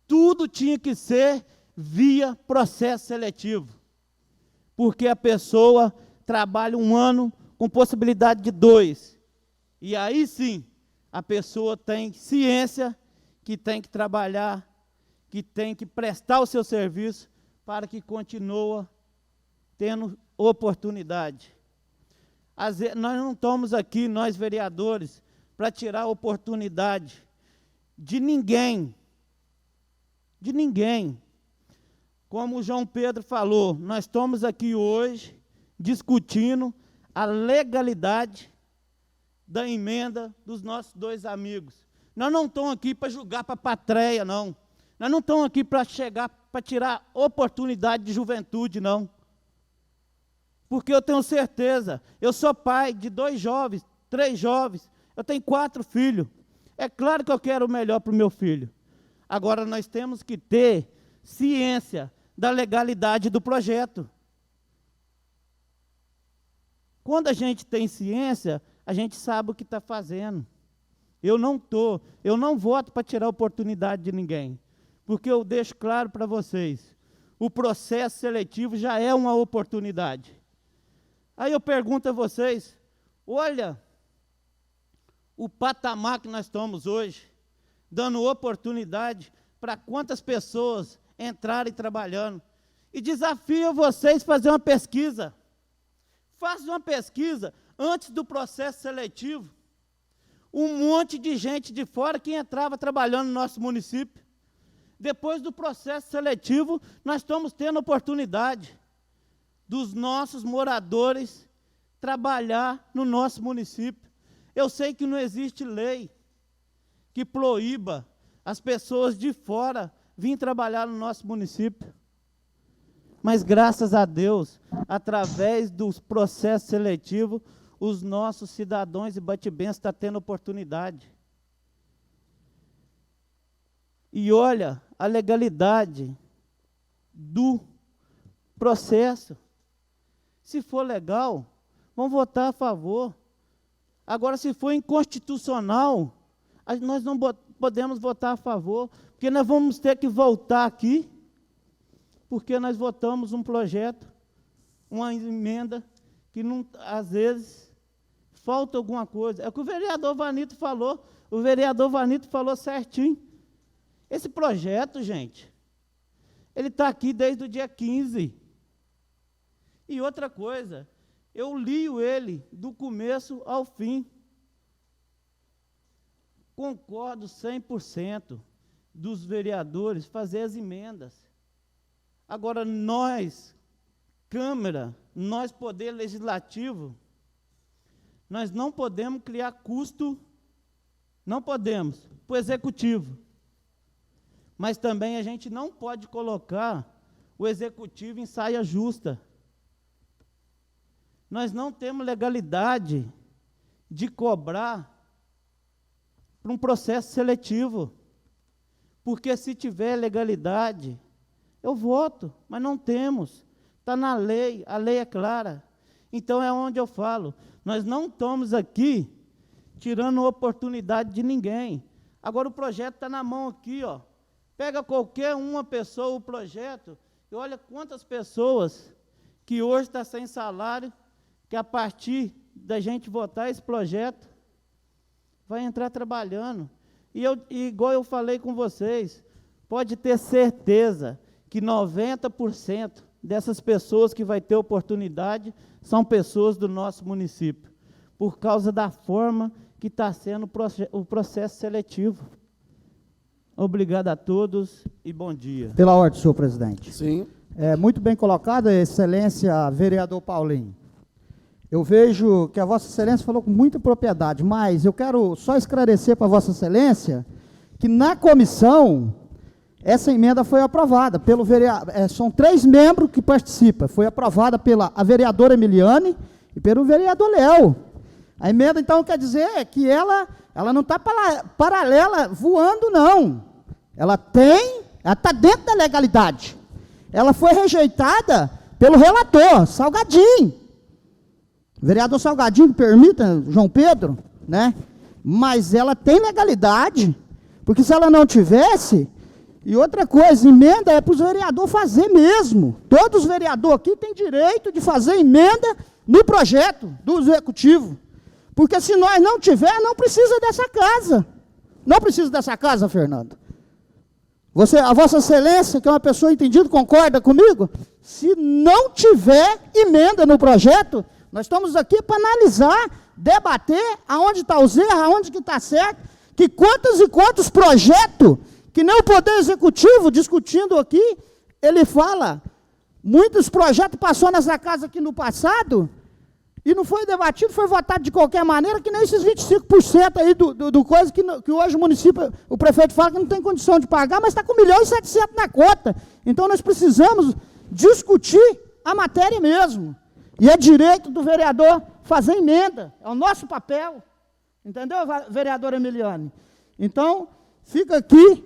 Tudo tinha que ser via processo seletivo, porque a pessoa trabalha 1 ano com possibilidade de 2. E aí sim, a pessoa tem ciência que tem que trabalhar, que tem que prestar o seu serviço para que continue tendo oportunidade. Nós não estamos aqui, nós vereadores, para tirar a oportunidade de ninguém. De ninguém. como o João Pedro falou, nós estamos aqui hoje discutindo a legalidade da emenda dos nossos dois amigos. Nós não estamos aqui para julgar para a patreia, não. Nós não estamos aqui para chegar, para tirar oportunidade de juventude, não. Porque eu tenho certeza, eu sou pai de 2 jovens, 3 jovens, eu tenho 4 filhos. É claro que eu quero o melhor para o meu filho. Agora, nós temos que ter ciência da legalidade do projeto. Quando a gente tem ciência, a gente sabe o que está fazendo. Eu não voto para tirar a oportunidade de ninguém, porque eu deixo claro para vocês, o processo seletivo já é uma oportunidade. Aí eu pergunto a vocês, olha, o patamar que nós estamos hoje, dando oportunidade para quantas pessoas entrarem trabalhando, e desafio vocês a fazer uma pesquisa. Faça uma pesquisa antes do processo seletivo. Um monte de gente de fora que entrava trabalhando no nosso município. Depois do processo seletivo, nós estamos tendo oportunidade dos nossos moradores trabalhar no nosso município. Eu sei que não existe lei que proíba as pessoas de fora virem trabalhar no nosso município. Mas, graças a Deus, através dos processos seletivos, os nossos cidadãos e batibenses estão tendo oportunidade. E olha a legalidade do processo. Se for legal, vamos votar a favor. Agora, se for inconstitucional, nós não podemos votar a favor, porque nós vamos ter que voltar aqui, porque nós votamos um projeto, uma emenda, que não, às vezes falta alguma coisa. É o que o vereador Vanito falou, certinho. Esse projeto, gente, ele está aqui desde o dia 15. E outra coisa, eu li ele do começo ao fim. Concordo 100% dos vereadores fazer as emendas. Agora, nós, Câmara, nós, Poder Legislativo, nós não podemos criar custo, não podemos, para o Executivo. Mas também a gente não pode colocar o Executivo em saia justa. Nós não temos legalidade de cobrar para um processo seletivo. Porque se tiver legalidade, eu voto, mas não temos. Está na lei, a lei é clara. Então é onde eu falo, nós não estamos aqui tirando oportunidade de ninguém. Agora o projeto está na mão aqui, ó. Pega qualquer uma pessoa o projeto e olha quantas pessoas que hoje estão sem salário, que a partir da gente votar esse projeto, vai entrar trabalhando. E igual eu falei com vocês, pode ter certeza que 90% dessas pessoas que vai ter oportunidade são pessoas do nosso município, por causa da forma que está sendo o processo seletivo. Obrigado a todos e bom dia. Pela ordem, senhor presidente. Sim. Muito bem colocado, excelência, vereador Paulinho. Eu vejo que a Vossa Excelência falou com muita propriedade, mas eu quero só esclarecer para a Vossa Excelência que na comissão essa emenda foi aprovada pelo vereador, são 3 membros que participam, foi aprovada pela a vereadora Emiliane e pelo vereador Léo. A emenda, então, quer dizer que ela não está paralela, voando, não. Ela está dentro da legalidade. Ela foi rejeitada pelo relator, Salgadinho. Vereador Salgadinho, permita, João Pedro, né? Mas ela tem legalidade, porque se ela não tivesse, e outra coisa, emenda é para os vereadores fazer mesmo. Todos os vereadores aqui têm direito de fazer emenda no projeto do Executivo. Porque se nós não tiver, não precisa dessa casa. Não precisa dessa casa, Fernando. A Vossa Excelência, que é uma pessoa entendida, concorda comigo? Se não tiver emenda no projeto, nós estamos aqui para analisar, debater aonde está os erros, aonde que está certo, que quantos e quantos projetos que nem o Poder Executivo discutindo aqui, ele fala, muitos projetos passaram nessa casa aqui no passado, e não foi debatido, foi votado de qualquer maneira, que nem esses 25% aí do coisa que hoje o município, o prefeito fala que não tem condição de pagar, mas está com 1.700.000 na conta. Então nós precisamos discutir a matéria mesmo. E é direito do vereador fazer emenda, é o nosso papel. Entendeu, vereadora Emiliane? Então, fica aqui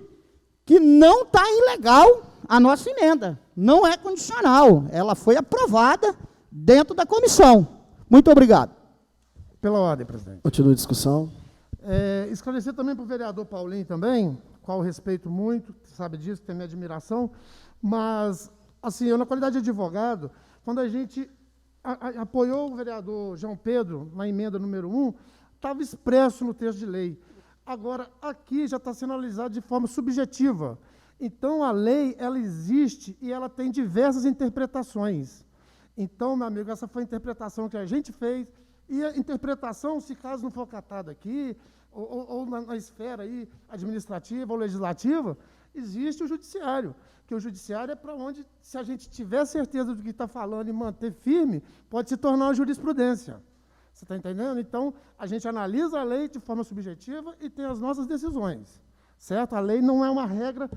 que não está ilegal a nossa emenda. Não é condicional. Ela foi aprovada dentro da comissão. Muito obrigado. Pela ordem, presidente. Continua a discussão. Esclarecer também para o vereador Paulinho também, qual eu respeito muito, sabe disso, tem minha admiração, mas, assim, eu na qualidade de advogado, quando a gente apoiou o vereador João Pedro na emenda número 1, estava expresso no texto de lei. Agora, aqui já está sendo analisado de forma subjetiva. Então, a lei, ela existe e ela tem diversas interpretações. Então, meu amigo, essa foi a interpretação que a gente fez, e a interpretação, se caso não for catada aqui, ou na esfera aí administrativa ou legislativa, existe o judiciário, que o judiciário é para onde, se a gente tiver certeza do que está falando e manter firme, pode se tornar uma jurisprudência. Você está entendendo? Então, a gente analisa a lei de forma subjetiva e tem as nossas decisões, certo? A lei não é uma regra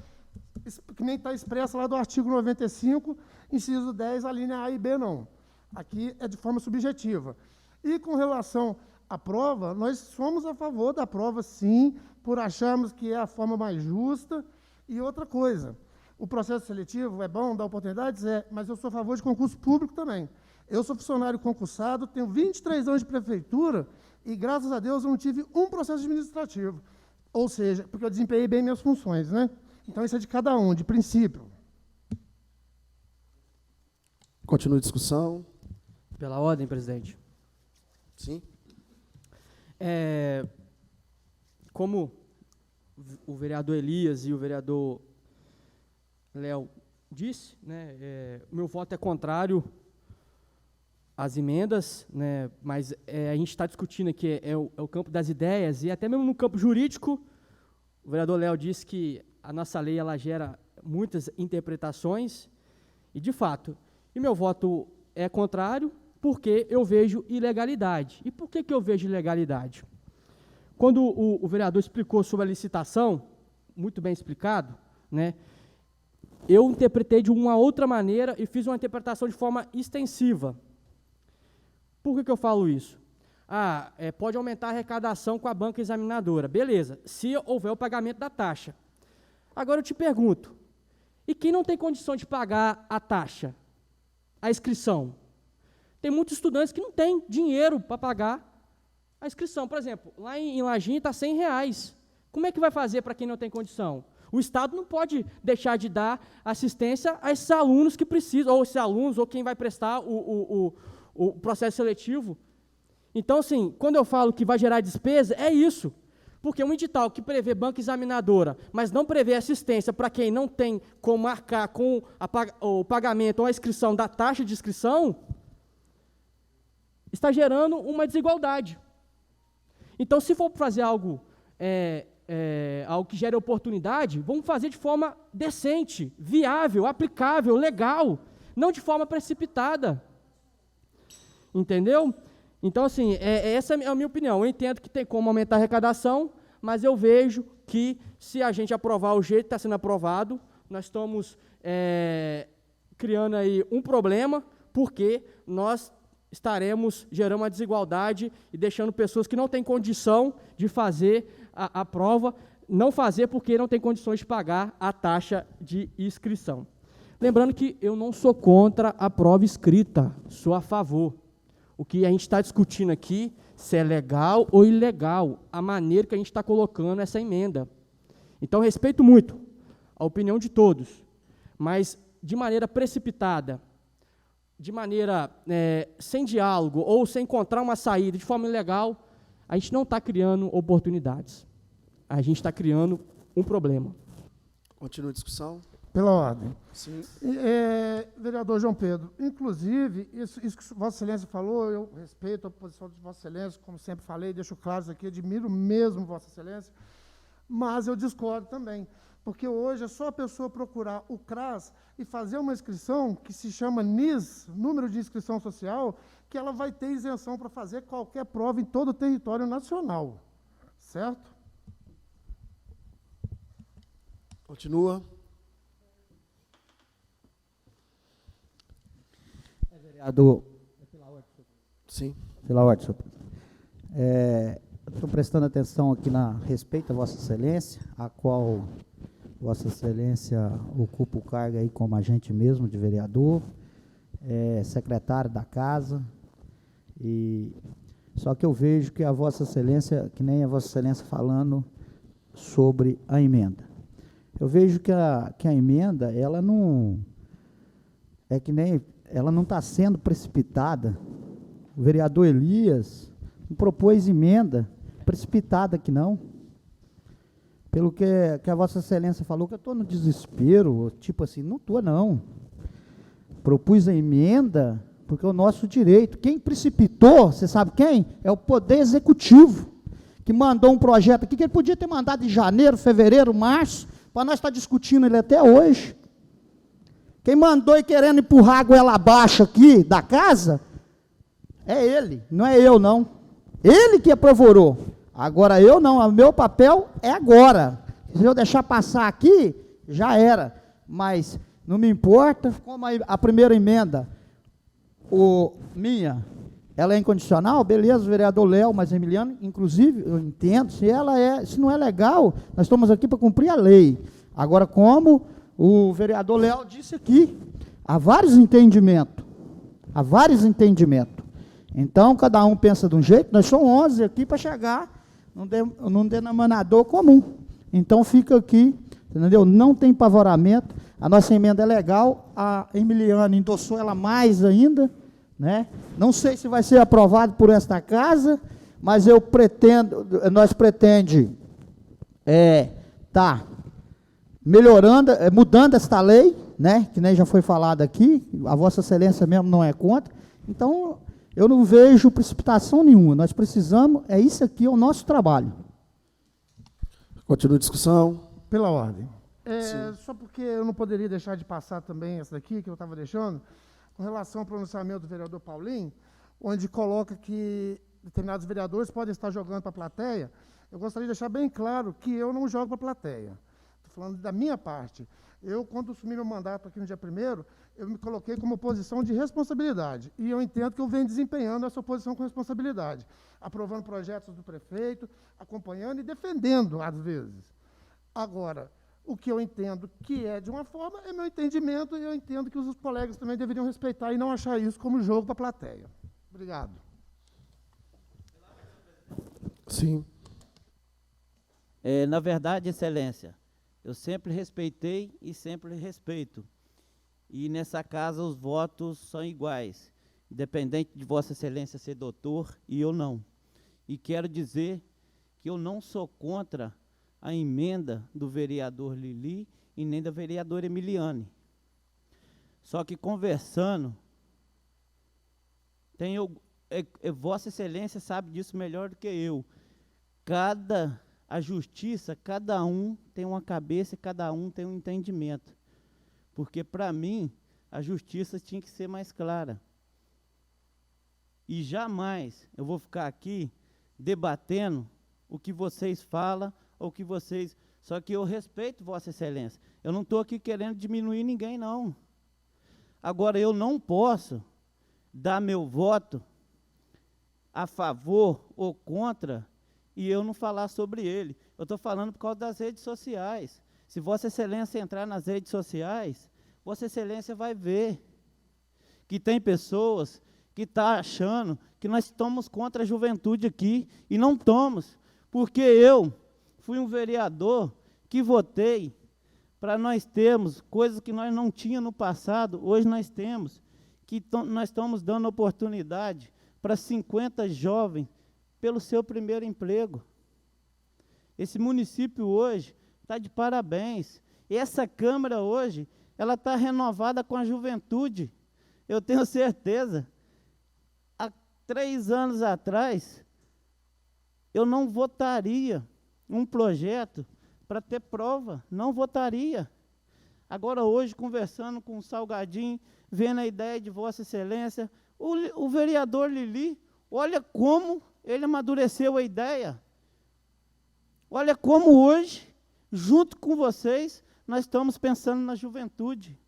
que nem está expressa lá do artigo 95, inciso 10, a linha A e B, não. Aqui é de forma subjetiva. E com relação à prova, nós somos a favor da prova, sim, por acharmos que é a forma mais justa. E outra coisa, o processo seletivo é bom, dá oportunidades? É, mas eu sou a favor de concurso público também. Eu sou funcionário concursado, tenho 23 anos de prefeitura e, graças a Deus, eu não tive um processo administrativo. Ou seja, porque eu desempenhei bem minhas funções, né? Então, isso é de cada um, de princípio. Continua a discussão. Pela ordem, presidente. Sim. Como o vereador Elias e o vereador Léo disse, né, o meu voto é contrário às emendas, né, mas a gente está discutindo aqui é o campo das ideias, e até mesmo no campo jurídico, o vereador Léo disse que a nossa lei ela gera muitas interpretações, e de fato, e meu voto é contrário, porque eu vejo ilegalidade. E por que eu vejo ilegalidade? Quando o vereador explicou sobre a licitação, muito bem explicado, né, eu interpretei de uma outra maneira e fiz uma interpretação de forma extensiva. Por que eu falo isso? Pode aumentar a arrecadação com a banca examinadora. Beleza, se houver o pagamento da taxa. Agora eu te pergunto, e quem não tem condição de pagar a taxa, a inscrição? Tem muitos estudantes que não têm dinheiro para pagar a inscrição. Por exemplo, lá em Lajinha está R$100. Como é que vai fazer para quem não tem condição? O Estado não pode deixar de dar assistência a esses alunos que precisam, ou esses alunos, ou quem vai prestar o processo seletivo. Então, assim, quando eu falo que vai gerar despesa, é isso. Porque um edital que prevê banca examinadora, mas não prevê assistência para quem não tem como marcar com o pagamento ou a inscrição da taxa de inscrição, está gerando uma desigualdade. Então, se for fazer algo, algo que gere oportunidade, vamos fazer de forma decente, viável, aplicável, legal, não de forma precipitada. Entendeu? Então, assim, essa é a minha opinião. Eu entendo que tem como aumentar a arrecadação, mas eu vejo que, se a gente aprovar o jeito que está sendo aprovado, nós estamos criando aí um problema, porque nós estaremos gerando uma desigualdade e deixando pessoas que não têm condição de fazer a prova, não fazer porque não tem condições de pagar a taxa de inscrição. Lembrando que eu não sou contra a prova escrita, sou a favor. O que a gente está discutindo aqui, se é legal ou ilegal, a maneira que a gente está colocando essa emenda. Então, respeito muito a opinião de todos, mas de maneira precipitada, de maneira sem diálogo ou sem encontrar uma saída de forma ilegal, a gente não está criando oportunidades. A gente está criando um problema. Continua a discussão. Pela ordem. Sim. Vereador João Pedro, inclusive, isso que Vossa Excelência falou, eu respeito a posição de Vossa Excelência, como sempre falei, deixo claro isso aqui, admiro mesmo Vossa Excelência, Mas eu discordo também, porque hoje é só a pessoa procurar o CRAS e fazer uma inscrição que se chama NIS, Número de Inscrição Social, que ela vai ter isenção para fazer qualquer prova em todo o território nacional. Certo? Continua. Vereador, Sim. pela ordem, senhor presidente. Estou prestando atenção aqui na respeito a Vossa Excelência, a qual Vossa Excelência ocupa o cargo aí como agente mesmo de vereador, secretário da casa, e só que eu vejo que a Vossa Excelência, que nem a Vossa Excelência falando sobre a emenda. Eu vejo que a emenda, ela não é que nem, ela não está sendo precipitada. O vereador Elias não propôs emenda precipitada aqui, não. Pelo que a Vossa Excelência falou, que eu estou no desespero, tipo assim, não estou, não. Propus a emenda porque é o nosso direito. Quem precipitou, você sabe quem? É o Poder Executivo, que mandou um projeto aqui, que ele podia ter mandado em janeiro, fevereiro, março, para nós estar discutindo ele até hoje. Quem mandou e querendo empurrar a goela abaixo aqui da casa, é ele, não é eu, não. Ele que aprovorou. Agora eu não, o meu papel é agora. Se eu deixar passar aqui, já era. Mas não me importa, como a primeira emenda, minha, ela é incondicional, beleza, o vereador Léo, mas Emiliano, inclusive, eu entendo, se não é legal, nós estamos aqui para cumprir a lei. Agora, como o vereador Léo disse aqui, há vários entendimentos. Então, cada um pensa de um jeito, nós somos 11 aqui para chegar num denominador comum. Então, fica aqui, entendeu? Não tem pavoramento, a nossa emenda é legal, a Emiliana endossou ela mais ainda, né? Não sei se vai ser aprovado por esta casa, mas nós pretendemos melhorando, mudando esta lei, né? Que nem já foi falado aqui, a Vossa Excelência mesmo não é contra. Então, eu não vejo precipitação nenhuma. Nós precisamos, isso aqui é o nosso trabalho. Continua a discussão. Pela ordem. Só porque eu não poderia deixar de passar também essa daqui, que eu estava deixando, com relação ao pronunciamento do vereador Paulinho, onde coloca que determinados vereadores podem estar jogando para a plateia. Eu gostaria de deixar bem claro que eu não jogo para a plateia. Estou falando da minha parte. Eu, quando assumi meu mandato aqui no dia 1º, eu me coloquei como posição de responsabilidade. E eu entendo que eu venho desempenhando essa posição com responsabilidade, aprovando projetos do prefeito, acompanhando e defendendo, às vezes. Agora, o que eu entendo que é de uma forma é meu entendimento, e eu entendo que os colegas também deveriam respeitar e não achar isso como jogo para a plateia. Obrigado. Sim. Na verdade, Excelência, eu sempre respeitei e sempre respeito. E nessa casa os votos são iguais, independente de Vossa Excelência ser doutor e eu não. E quero dizer que eu não sou contra a emenda do vereador Lili e nem da vereadora Emiliane. Só que conversando, Vossa Excelência sabe disso melhor do que eu. A justiça, cada um tem uma cabeça e cada um tem um entendimento. Porque, para mim, a justiça tinha que ser mais clara. E jamais eu vou ficar aqui debatendo o que vocês falam, ou que vocês... Só que eu respeito Vossa Excelência. Eu não estou aqui querendo diminuir ninguém, não. Agora, eu não posso dar meu voto a favor ou contra e eu não falar sobre ele. Eu estou falando por causa das redes sociais. Se Vossa Excelência entrar nas redes sociais, Vossa Excelência vai ver que tem pessoas que estão achando que nós estamos contra a juventude aqui, e não estamos, porque eu fui um vereador que votei para nós termos coisas que nós não tínhamos no passado, hoje nós temos, que nós estamos dando oportunidade para 50 jovens pelo seu primeiro emprego. Esse município hoje está de parabéns. E essa Câmara hoje, ela está renovada com a juventude. Eu tenho certeza, há 3 anos atrás, eu não votaria um projeto para ter prova, não votaria. Agora, hoje, conversando com o Salgadinho, vendo a ideia de Vossa Excelência, o vereador Lili, olha como ele amadureceu a ideia. Olha como hoje, junto com vocês, nós estamos pensando na juventude.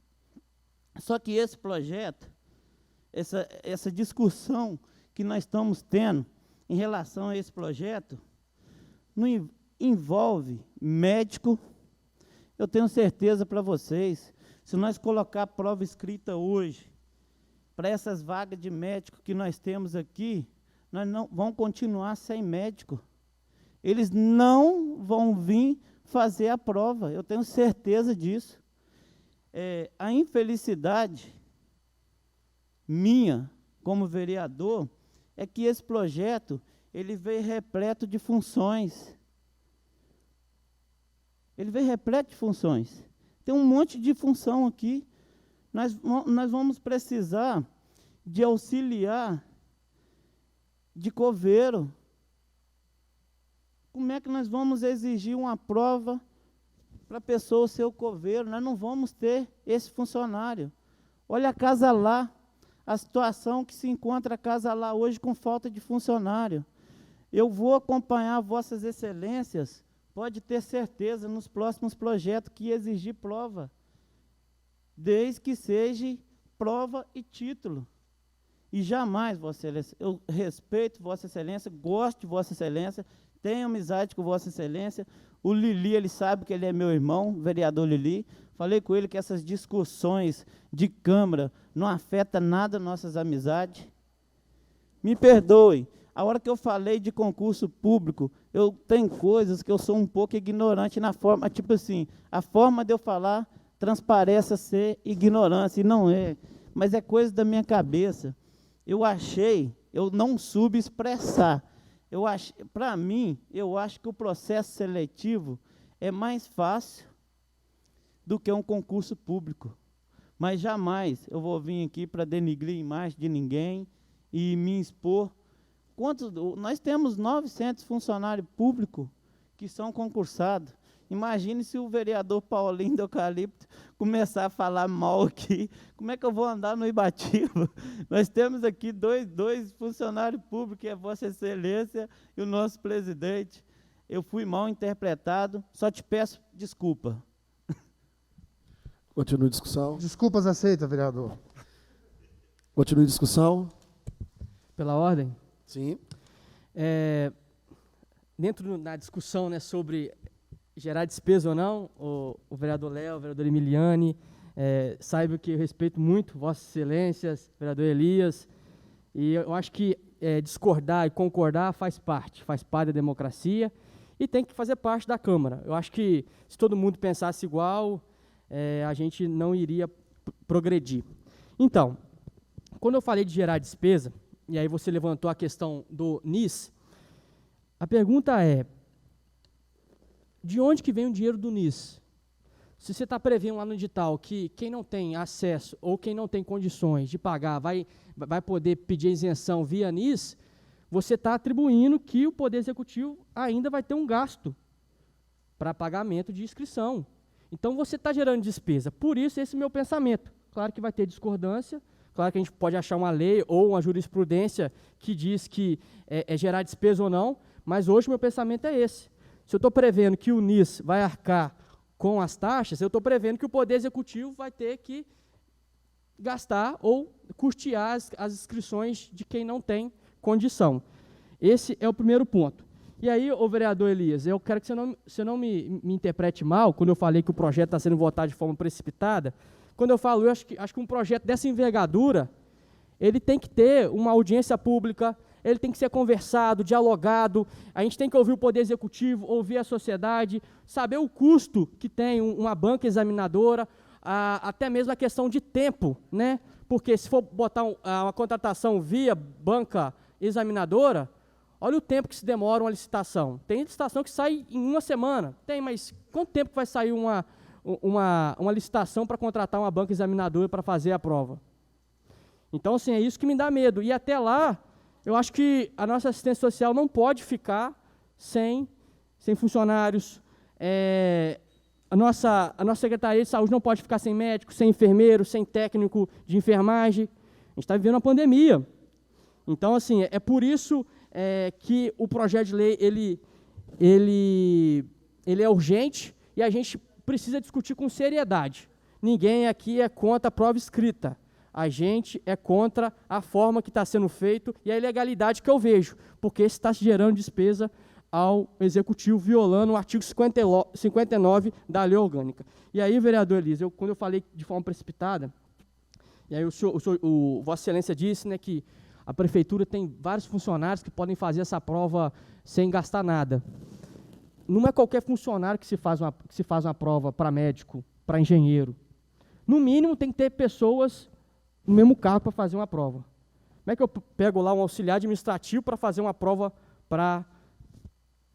Só que esse projeto, essa discussão que nós estamos tendo em relação a esse projeto, não envolve médico. Eu tenho certeza para vocês, se nós colocar a prova escrita hoje, para essas vagas de médico que nós temos aqui, nós não vamos continuar sem médico. Eles não vão vir fazer a prova, eu tenho certeza disso. A infelicidade minha, como vereador, é que esse projeto, ele veio repleto de funções. Ele veio repleto de funções. Tem um monte de função aqui. Nós vamos precisar de auxiliar de coveiro. Como é que nós vamos exigir uma prova para a pessoa ser o coveiro? Nós não vamos ter esse funcionário. Olha a Casa Lá, a situação que se encontra a Casa Lá hoje com falta de funcionário. Eu vou acompanhar Vossas Excelências, pode ter certeza, nos próximos projetos que exigir prova, desde que seja prova e título. E jamais, Vossa Excelência, eu respeito Vossa Excelência, gosto de Vossa Excelência, tenho amizade com Vossa Excelência. O Lili, ele sabe que ele é meu irmão, o vereador Lili. Falei com ele que essas discussões de Câmara não afetam nada nossas amizades. Me perdoe, a hora que eu falei de concurso público, eu tenho coisas que eu sou um pouco ignorante na forma, tipo assim, a forma de eu falar transparece ser ignorância, e não é, mas é coisa da minha cabeça. Eu não soube expressar. Para mim, eu acho que o processo seletivo é mais fácil do que um concurso público. Mas jamais eu vou vir aqui para denigrir a imagem de ninguém e me expor. Nós temos 900 funcionários públicos que são concursados. Imagine se o vereador Paulinho do Eucalipto começar a falar mal aqui. Como é que eu vou andar no Ibatiba? Nós temos aqui dois funcionários públicos, que é Vossa Excelência e o nosso presidente. Eu fui mal interpretado, só te peço desculpa. Continue a discussão. Desculpas aceitas, vereador. Continue a discussão. Pela ordem? Sim. Dentro da discussão, né, sobre gerar despesa ou não, o vereador Léo, o vereador Emiliani, saiba que eu respeito muito Vossas Excelências, vereador Elias, e eu acho que discordar e concordar faz parte da democracia e tem que fazer parte da Câmara. Eu acho que se todo mundo pensasse igual, a gente não iria progredir. Então, quando eu falei de gerar despesa, e aí você levantou a questão do NIS, a pergunta é, de onde que vem o dinheiro do NIS? Se você está prevendo lá no edital que quem não tem acesso ou quem não tem condições de pagar vai poder pedir isenção via NIS, você está atribuindo que o Poder Executivo ainda vai ter um gasto para pagamento de inscrição. Então, você está gerando despesa. Por isso, esse é o meu pensamento. Claro que vai ter discordância, claro que a gente pode achar uma lei ou uma jurisprudência que diz que é gerar despesa ou não, mas hoje o meu pensamento é esse. Se eu estou prevendo que o NIS vai arcar com as taxas, eu estou prevendo que o Poder Executivo vai ter que gastar ou custear as inscrições de quem não tem condição. Esse é o primeiro ponto. E aí, ô vereador Elias, eu quero que você não me interprete mal, quando eu falei que o projeto está sendo votado de forma precipitada. Quando eu falo, eu acho que um projeto dessa envergadura, ele tem que ter uma audiência pública, ele tem que ser conversado, dialogado, a gente tem que ouvir o Poder Executivo, ouvir a sociedade, saber o custo que tem uma banca examinadora, até mesmo a questão de tempo, né? Porque se for botar uma contratação via banca examinadora, olha o tempo que se demora uma licitação. Tem licitação que sai em uma semana, mas quanto tempo vai sair uma licitação para contratar uma banca examinadora para fazer a prova? Então, assim, é isso que me dá medo. E até lá, eu acho que a nossa assistência social não pode ficar sem funcionários, a nossa Secretaria de Saúde não pode ficar sem médico, sem enfermeiro, sem técnico de enfermagem. A gente está vivendo uma pandemia. Então, assim, é por isso que o projeto de lei ele é urgente e a gente precisa discutir com seriedade. Ninguém aqui é contra a prova escrita. A gente é contra a forma que está sendo feito e a ilegalidade que eu vejo, porque está gerando despesa ao Executivo, violando o artigo 59 da Lei Orgânica. E aí, vereador Elias, quando eu falei de forma precipitada, e aí Vossa Excelência disse, né, que a Prefeitura tem vários funcionários que podem fazer essa prova sem gastar nada. Não é qualquer funcionário que se faz uma prova para médico, para engenheiro. No mínimo, tem que ter pessoas no mesmo cargo para fazer uma prova. Como é que eu pego lá um auxiliar administrativo para fazer uma prova para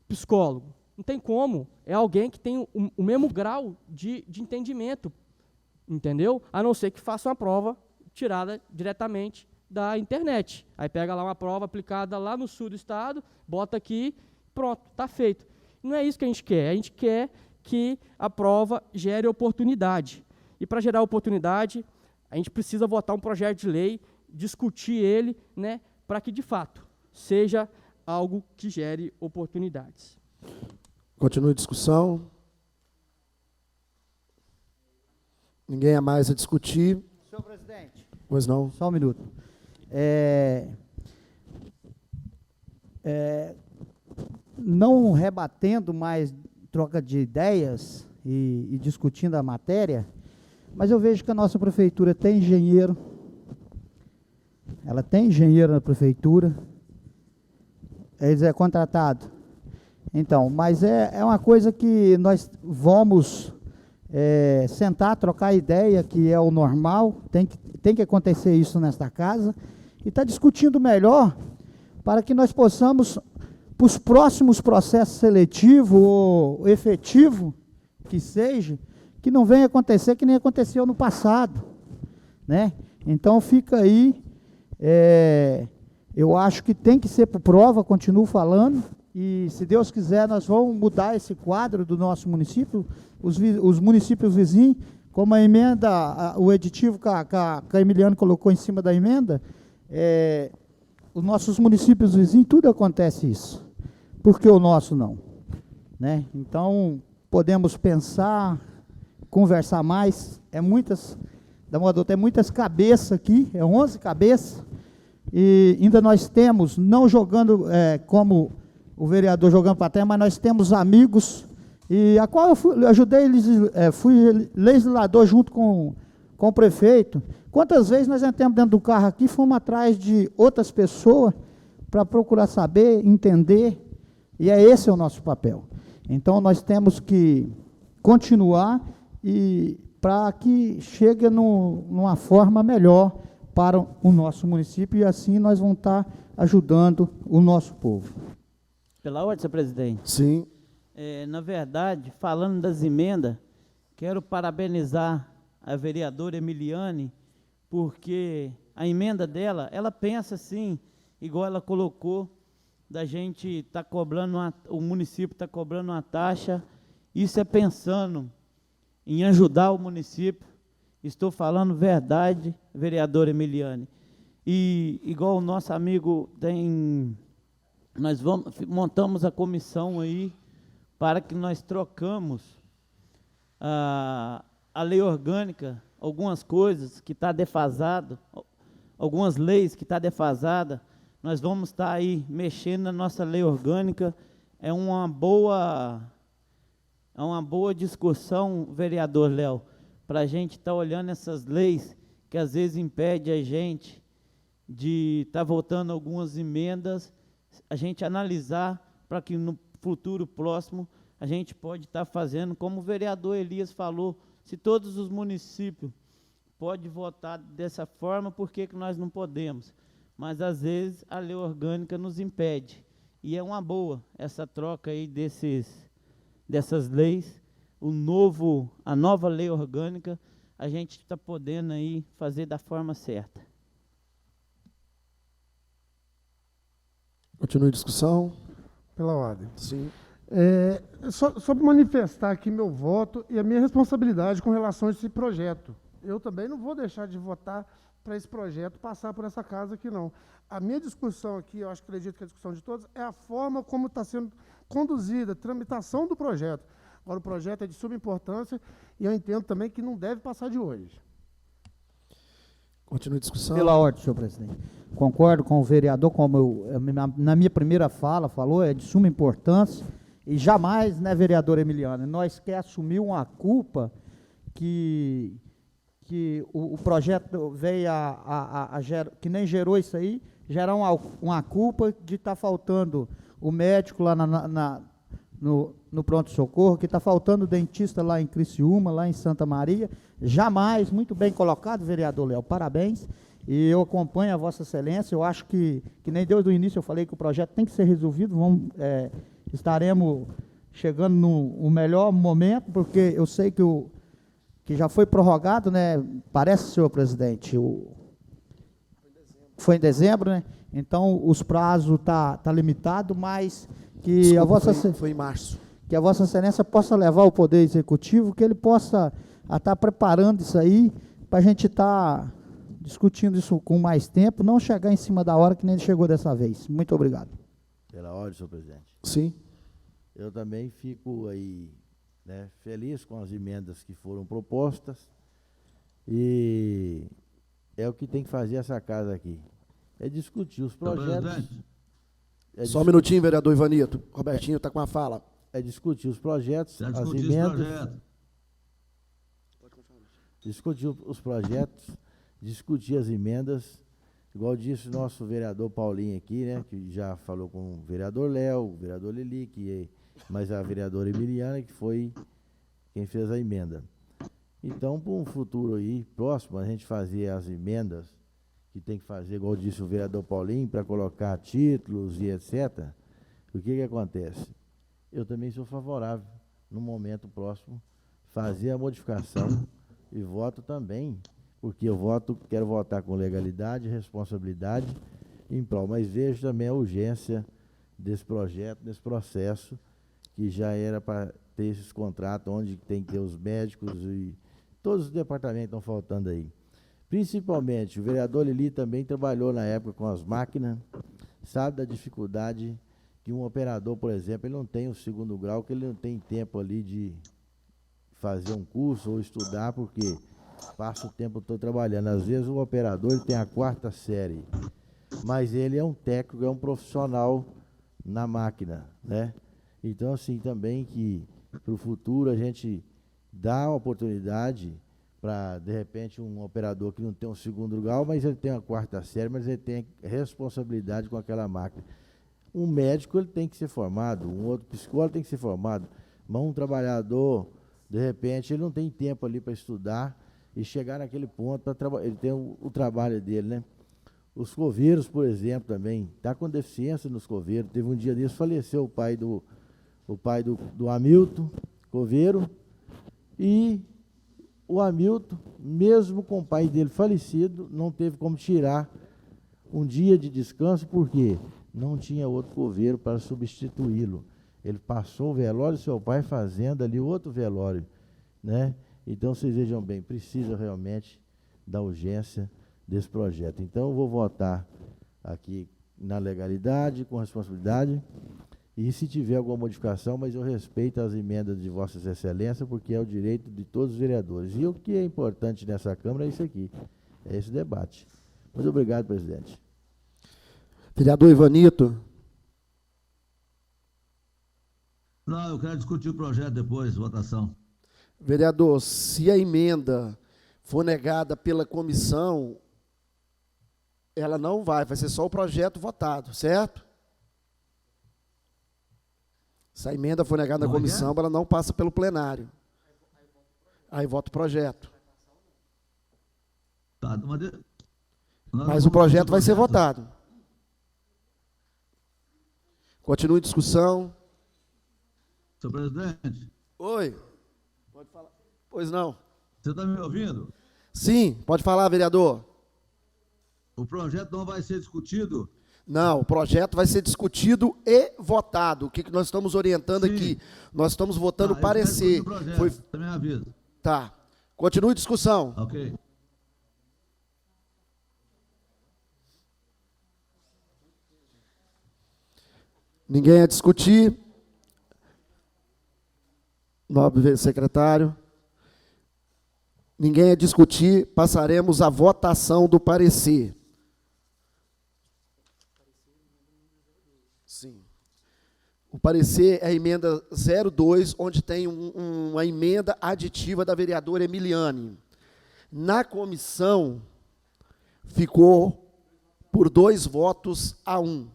psicólogo? Não tem como. É alguém que tem o mesmo grau de entendimento, entendeu? A não ser que faça uma prova tirada diretamente da internet. Aí pega lá uma prova aplicada lá no sul do estado, bota aqui, pronto, está feito. Não é isso que a gente quer. A gente quer que a prova gere oportunidade. E para gerar oportunidade, a gente precisa votar um projeto de lei, discutir ele, né, para que, de fato, seja algo que gere oportunidades. Continue a discussão. Ninguém há mais a discutir. Senhor presidente. Pois não. Só um minuto. Não rebatendo mais troca de ideias e discutindo a matéria, mas eu vejo que a nossa prefeitura tem engenheiro, ela tem engenheiro na prefeitura, eles é contratado. Então, mas é uma coisa que nós vamos sentar, trocar ideia, que é o normal, tem que acontecer isso nesta casa, e está discutindo melhor para que nós possamos, para os próximos processos seletivos ou efetivo que seja, que não venha acontecer que nem aconteceu no passado, né? Então fica aí, eu acho que tem que ser por prova, continuo falando, e se Deus quiser nós vamos mudar esse quadro do nosso município, os municípios vizinhos, como a emenda, o editivo que a Emiliano colocou em cima da emenda, os nossos municípios vizinhos, tudo acontece isso. Por que o nosso não? Né? Então, podemos pensar, conversar mais, tem muitas cabeças aqui, 11 cabeças, e ainda nós temos, não jogando como o vereador jogando para terra, mas nós temos amigos, e a qual eu ajudei, fui legislador junto com o prefeito. Quantas vezes nós entramos dentro do carro aqui, fomos atrás de outras pessoas para procurar saber, entender, e esse é o nosso papel. Então, nós temos que continuar e para que chegue numa forma melhor para o nosso município, e assim nós vamos estar ajudando o nosso povo. Pela ordem, senhor presidente. Sim. Na verdade, falando das emendas, quero parabenizar a vereadora Emiliane, porque a emenda dela, ela pensa assim, igual ela colocou, da gente estar cobrando, o município está cobrando uma taxa, isso é pensando em ajudar o município. Estou falando verdade, vereadora Emiliane. E igual o nosso amigo nós montamos a comissão aí para que nós trocamos a lei orgânica, algumas coisas que está defasado, algumas leis que está defasada. Nós vamos estar aí mexendo na nossa lei orgânica. É uma boa discussão, vereador Léo, para a gente estar olhando essas leis que às vezes impede a gente de estar votando algumas emendas, a gente analisar para que no futuro próximo a gente pode estar fazendo, como o vereador Elias falou, se todos os municípios podem votar dessa forma, por que nós não podemos? Mas às vezes a lei orgânica nos impede, e é uma boa essa troca aí dessas leis, a nova lei orgânica, a gente está podendo aí fazer da forma certa. Continue a discussão. Pela ordem. Sim. Só para manifestar aqui meu voto e a minha responsabilidade com relação a esse projeto. Eu também não vou deixar de votar para esse projeto passar por essa casa aqui, não. A minha discussão aqui, eu acredito que a discussão de todos, é a forma como está sendo conduzida, a tramitação do projeto. Agora, o projeto é de suma importância e eu entendo também que não deve passar de hoje. Continua a discussão. Pela ordem, senhor presidente. Concordo com o vereador, como na minha primeira fala falou, é de suma importância. E jamais, né, vereador Emiliano, nós quer assumir uma culpa que o projeto veio que nem gerou isso aí, gerar uma culpa de estar faltando o médico lá no pronto-socorro, que está faltando o dentista lá em Criciúma, lá em Santa Maria. Jamais, muito bem colocado, vereador Léo, parabéns. E eu acompanho a Vossa Excelência, eu acho que nem desde o início eu falei que o projeto tem que ser resolvido, estaremos chegando no melhor momento, porque eu sei que já foi prorrogado, né? Parece, senhor presidente, foi em dezembro, né? Então, os prazos tá limitado, mas que Desculpa, foi em março. Que a Vossa Excelência possa levar o Poder Executivo, que ele possa estar preparando isso aí, para a gente estar discutindo isso com mais tempo, não chegar em cima da hora que nem chegou dessa vez. Muito obrigado. Pela ordem, senhor presidente. Sim. Eu também fico aí, né, feliz com as emendas que foram propostas, e é o que tem que fazer essa casa aqui. É discutir os projetos. Só um minutinho, vereador Ivanito. Robertinho está com a fala. É discutir os projetos, Já as discuti emendas. esse projeto. Discutir os projetos, discutir as emendas, igual disse o nosso vereador Paulinho aqui, né, que já falou com o vereador Léo, o vereador Lili, mas a vereadora Emiliana, que foi quem fez a emenda. Então, para um futuro aí, próximo, a gente fazer as emendas, que tem que fazer, igual disse o vereador Paulinho, para colocar títulos e etc., o que acontece? Eu também sou favorável, no momento próximo, fazer a modificação e voto também, porque eu quero votar com legalidade, responsabilidade em prol, mas vejo também a urgência desse projeto, desse processo, que já era para ter esses contratos, onde tem que ter os médicos e todos os departamentos estão faltando aí. Principalmente, o vereador Lili também trabalhou na época com as máquinas, sabe da dificuldade que um operador, por exemplo, ele não tem o segundo grau, que ele não tem tempo ali de fazer um curso ou estudar, porque passa o tempo todo trabalhando. Às vezes o operador ele tem a 4ª série, mas ele é um técnico, é um profissional na máquina, né? Então, assim, também que para o futuro a gente dá a oportunidade para, de repente, um operador que não tem um segundo grau, mas ele tem a 4ª série, mas ele tem responsabilidade com aquela máquina. Um médico ele tem que ser formado, um outro psicólogo tem que ser formado, mas um trabalhador, de repente, ele não tem tempo ali para estudar e chegar naquele ponto para trabalhar. Ele tem o trabalho dele, né? Os coveiros, por exemplo, também, está com deficiência nos coveiros. Teve um dia desse, faleceu o pai do Hamilton, coveiro, e o Hamilton, mesmo com o pai dele falecido, não teve como tirar um dia de descanso, porque não tinha outro coveiro para substituí-lo. Ele passou o velório do seu pai fazendo ali outro velório, né? Então, vocês vejam bem, precisa realmente da urgência desse projeto. Então, eu vou votar aqui na legalidade, com responsabilidade, e se tiver alguma modificação, mas eu respeito as emendas de Vossas Excelências, porque é o direito de todos os vereadores. E o que é importante nessa Câmara é isso aqui, é esse debate. Muito obrigado, presidente. Vereador Ivanito. Não, eu quero discutir o projeto depois, votação. Vereador, se a emenda for negada pela comissão, ela não vai ser só o projeto votado, certo? Se a emenda for negada na comissão, ela não passa pelo plenário. Aí vota o projeto. Tá, mas o projeto vai ser votado. Continua em discussão. Senhor presidente. Oi. Pode falar. Pois não. Você está me ouvindo? Sim, pode falar, vereador. O projeto não vai ser discutido? Não, o projeto vai ser discutido e votado. O que nós estamos orientando Sim. aqui? Nós estamos votando eu quero parecer. discutir o projeto, Foi, também aviso. tá. Continue a discussão. Ok. Ninguém a discutir. Nobre secretário. Ninguém a discutir. Passaremos à votação do parecer. Sim. O parecer é a emenda 02, onde tem uma emenda aditiva da vereadora Emiliane. Na comissão, ficou por 2 votos a 1,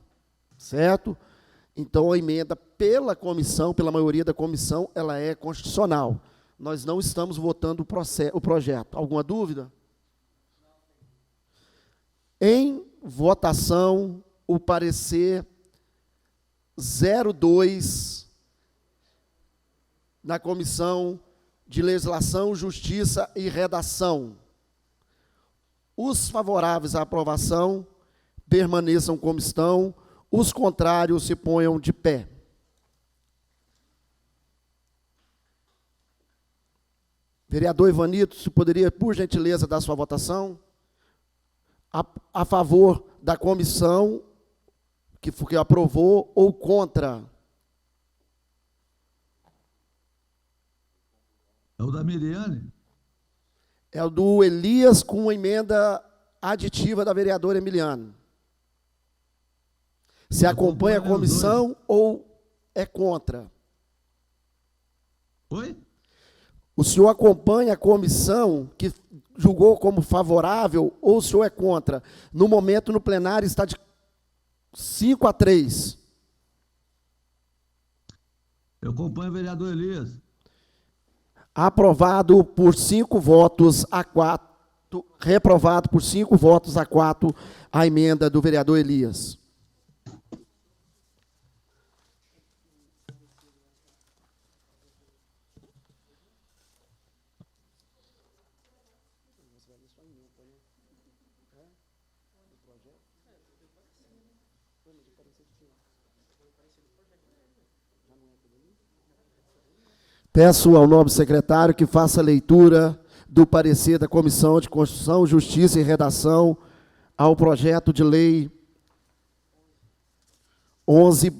certo? Então, a emenda pela comissão, pela maioria da comissão, ela é constitucional. Nós não estamos votando o projeto. Alguma dúvida? Em votação, o parecer 02 na Comissão de Legislação, Justiça e Redação. Os favoráveis à aprovação permaneçam como estão, os contrários se ponham de pé. Vereador Ivanito, se poderia, por gentileza, dar sua votação? A favor da comissão que aprovou ou contra? É o da Miriane? É o do Elias com emenda aditiva da vereadora Emiliane. Se acompanha a comissão ou é contra? Oi? O senhor acompanha a comissão que julgou como favorável ou o senhor é contra? No momento, no plenário, está de 5-3. Eu acompanho o vereador Elias. Aprovado por 5 votos a 4. Reprovado por 5 votos a 4 a emenda do vereador Elias. Peço ao nobre secretário que faça a leitura do parecer da Comissão de Constituição, Justiça e Redação ao projeto de lei 11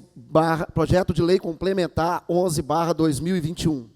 projeto de lei complementar 11/2021.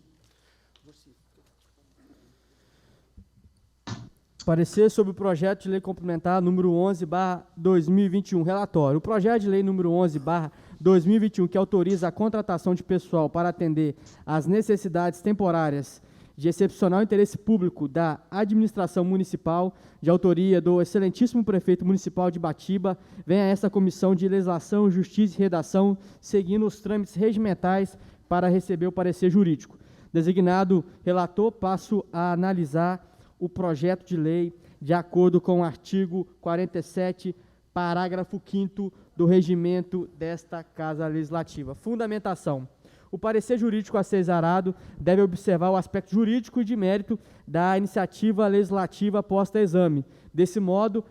Parecer sobre o projeto de lei complementar número 11/2021. Relatório. O projeto de lei número 11/2021, que autoriza a contratação de pessoal para atender às necessidades temporárias de excepcional interesse público da administração municipal, de autoria do excelentíssimo prefeito municipal de Batiba, vem a esta Comissão de Legislação, Justiça e Redação, seguindo os trâmites regimentais para receber o parecer jurídico. Designado relator, passo a analisar o projeto de lei de acordo com o artigo 47, parágrafo 5º do regimento desta Casa Legislativa. Fundamentação. O parecer jurídico a ser exarado deve observar o aspecto jurídico e de mérito da iniciativa legislativa posta a exame. Desse modo,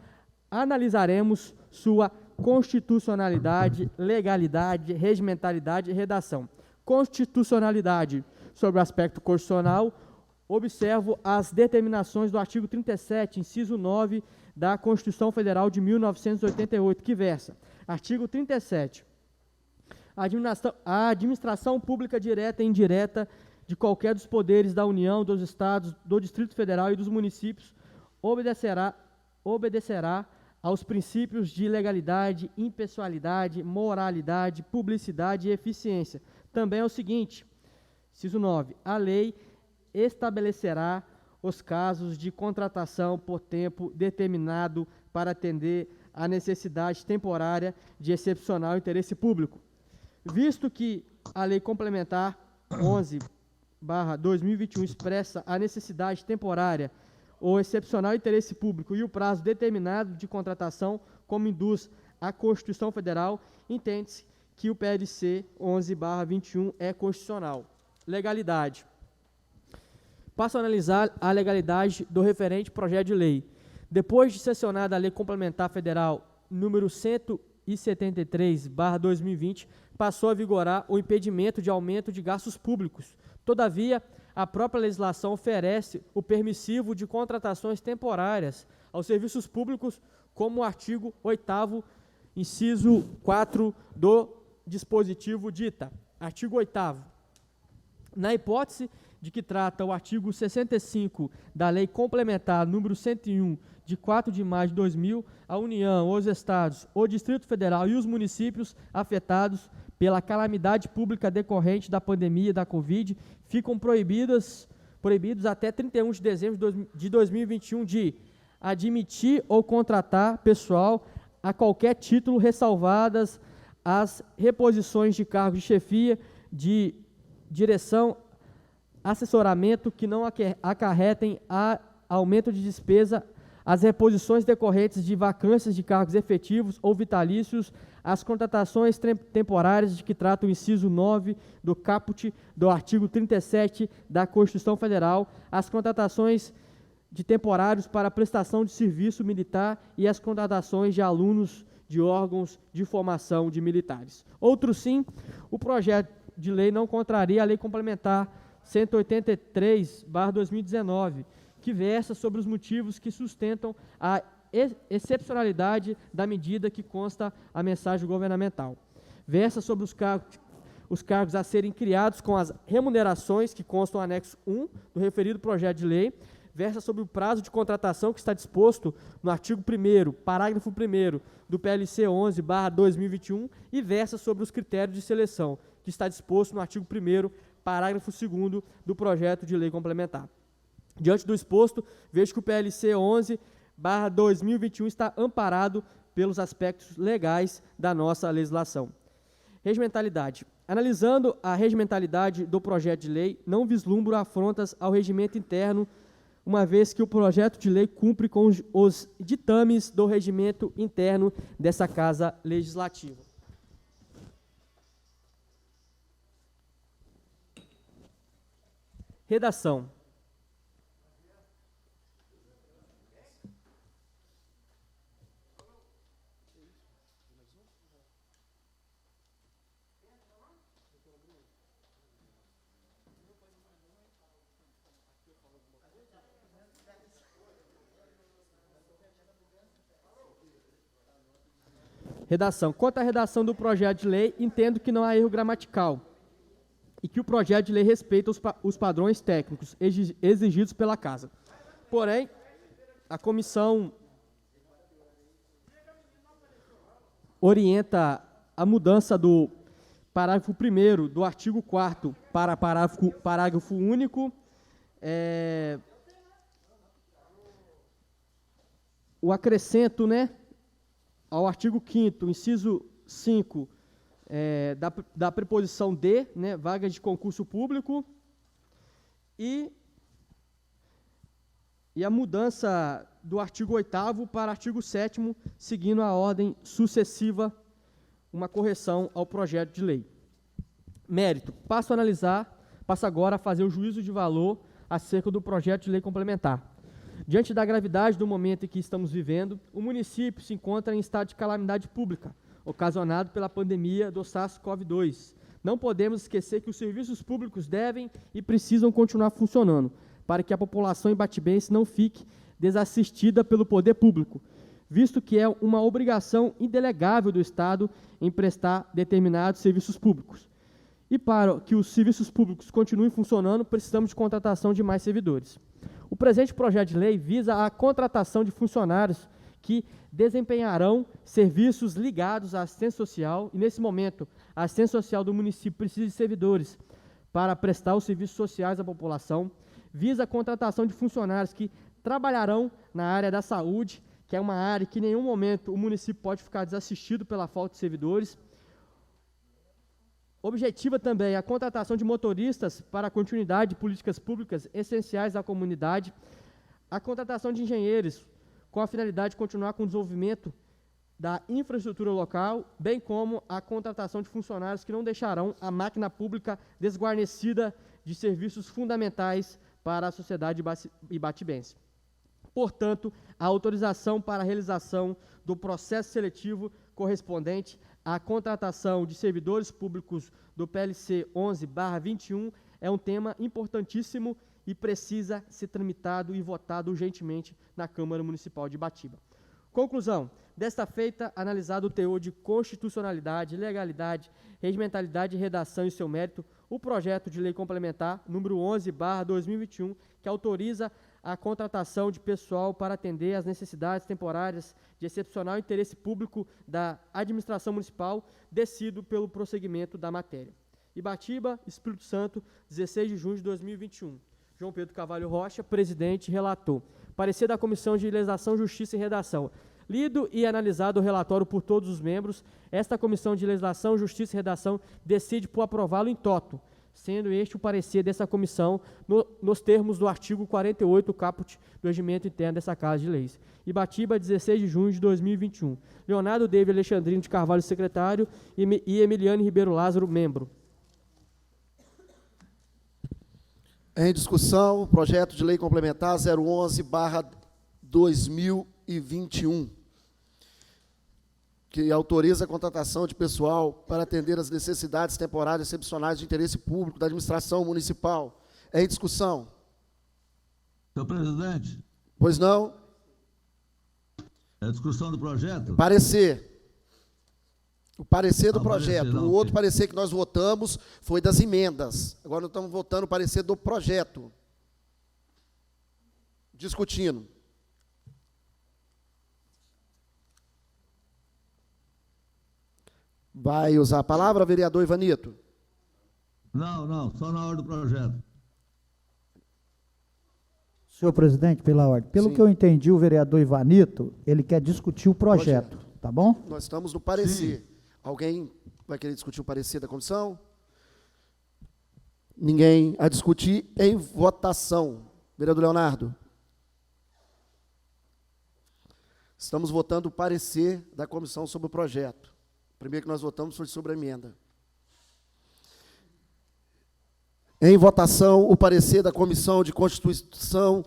analisaremos sua constitucionalidade, legalidade, regimentalidade e redação. Constitucionalidade. Sobre o aspecto constitucional, observo as determinações do artigo 37, inciso 9, da Constituição Federal de 1988, que versa. Artigo 37. A administração pública direta e indireta de qualquer dos poderes da União, dos Estados, do Distrito Federal e dos municípios obedecerá aos princípios de legalidade, impessoalidade, moralidade, publicidade e eficiência. Também é o seguinte, inciso 9, a lei estabelecerá os casos de contratação por tempo determinado para atender à necessidade temporária de excepcional interesse público. Visto que a Lei Complementar 11/2021 expressa a necessidade temporária ou excepcional interesse público e o prazo determinado de contratação, como induz a Constituição Federal, entende-se que o PLC 11/21 é constitucional. Legalidade. Passo a analisar a legalidade do referente projeto de lei. Depois de sancionada a Lei Complementar Federal número 100 1073/2020 passou a vigorar o impedimento de aumento de gastos públicos. Todavia, a própria legislação oferece o permissivo de contratações temporárias aos serviços públicos, como o artigo 8º, inciso 4 do dispositivo dita. Artigo 8º. Na hipótese de que trata o artigo 65 da Lei Complementar número 101, de 4 de maio de 2000, a União, os Estados, o Distrito Federal e os municípios afetados pela calamidade pública decorrente da pandemia da Covid ficam proibidos até 31 de dezembro de 2021 de admitir ou contratar pessoal a qualquer título, ressalvadas as reposições de cargos de chefia, de direção, assessoramento que não acarretem a aumento de despesa, as reposições decorrentes de vacâncias de cargos efetivos ou vitalícios, as contratações temporárias de que trata o inciso 9 do caput do artigo 37 da Constituição Federal, as contratações de temporários para prestação de serviço militar e as contratações de alunos de órgãos de formação de militares. Outro sim, o projeto de lei não contraria a Lei Complementar 183/2019, que versa sobre os motivos que sustentam a excepcionalidade da medida que consta a mensagem governamental. Versa sobre os cargos a serem criados com as remunerações que constam no anexo 1 do referido projeto de lei, versa sobre o prazo de contratação que está disposto no artigo 1º, parágrafo 1º do PLC 11/2021 e versa sobre os critérios de seleção que está disposto no artigo 1º, parágrafo 2º do projeto de lei complementar. Diante do exposto, vejo que o PLC 11/2021 está amparado pelos aspectos legais da nossa legislação. Regimentalidade. Analisando a regimentalidade do projeto de lei, não vislumbro afrontas ao regimento interno, uma vez que o projeto de lei cumpre com os ditames do regimento interno dessa Casa Legislativa. Redação. Redação. Quanto à redação do projeto de lei, entendo que não há erro gramatical e que o projeto de lei respeita os padrões técnicos exigidos pela Casa. Porém, a comissão orienta a mudança do parágrafo 1º do artigo 4º para parágrafo único, o acrescento, ao artigo 5º, inciso 5, da preposição de, vaga de concurso público, e a mudança do artigo 8º para artigo 7º, seguindo a ordem sucessiva, uma correção ao projeto de lei. Mérito. Passo agora a fazer o juízo de valor acerca do projeto de lei complementar. Diante da gravidade do momento em que estamos vivendo, o município se encontra em estado de calamidade pública, ocasionado pela pandemia do SARS-CoV-2. Não podemos esquecer que os serviços públicos devem e precisam continuar funcionando, para que a população ibatibense não fique desassistida pelo poder público, visto que é uma obrigação indelegável do Estado em prestar determinados serviços públicos. E para que os serviços públicos continuem funcionando, precisamos de contratação de mais servidores. O presente projeto de lei visa a contratação de funcionários que desempenharão serviços ligados à assistência social, e nesse momento a assistência social do município precisa de servidores para prestar os serviços sociais à população, visa a contratação de funcionários que trabalharão na área da saúde, que é uma área que em nenhum momento o município pode ficar desassistido pela falta de servidores. Objetiva também a contratação de motoristas para a continuidade de políticas públicas essenciais à comunidade, a contratação de engenheiros com a finalidade de continuar com o desenvolvimento da infraestrutura local, bem como a contratação de funcionários que não deixarão a máquina pública desguarnecida de serviços fundamentais para a sociedade ibatibense. Portanto, a autorização para a realização do processo seletivo correspondente à contratação de servidores públicos do PLC 11/21 é um tema importantíssimo e precisa ser tramitado e votado urgentemente na Câmara Municipal de Ibatiba. Conclusão. Desta feita, analisado o teor de constitucionalidade, legalidade, regimentalidade e redação e seu mérito, o projeto de lei complementar número 11/2021, que autoriza a contratação de pessoal para atender às necessidades temporárias de excepcional interesse público da administração municipal, decido pelo prosseguimento da matéria. Ibatiba, Espírito Santo, 16 de junho de 2021. João Pedro Carvalho Rocha, presidente e relator. Parecer da Comissão de Legislação, Justiça e Redação. Lido e analisado o relatório por todos os membros, esta Comissão de Legislação, Justiça e Redação decide por aprová-lo em toto, sendo este o parecer dessa comissão nos termos do artigo 48 caput do Regimento Interno dessa Casa de Leis. Ibatiba, 16 de junho de 2021. Leonardo David Alexandrino de Carvalho, secretário, e Emiliane Ribeiro Lázaro, membro. Em discussão, projeto de lei complementar 011/2021, que autoriza a contratação de pessoal para atender às necessidades temporárias excepcionais de interesse público da administração municipal. Em discussão. Senhor presidente, Pois não? é a discussão do projeto? Parecer. O parecer do Ah, o parecer, projeto. não, O outro ok. parecer que nós votamos foi das emendas. Agora nós estamos votando o parecer do projeto. Discutindo. Vai usar a palavra, vereador Ivanito? Não, só na hora do projeto. Senhor presidente, pela ordem. Pelo Sim. que eu entendi, o vereador Ivanito, ele quer discutir o projeto, tá bom? Nós estamos no parecer. Alguém vai querer discutir o parecer da comissão? Ninguém a discutir em votação. Vereador Leonardo. Estamos votando o parecer da comissão sobre o projeto. O primeiro que nós votamos foi sobre a emenda. Em votação, o parecer da Comissão de Constituição,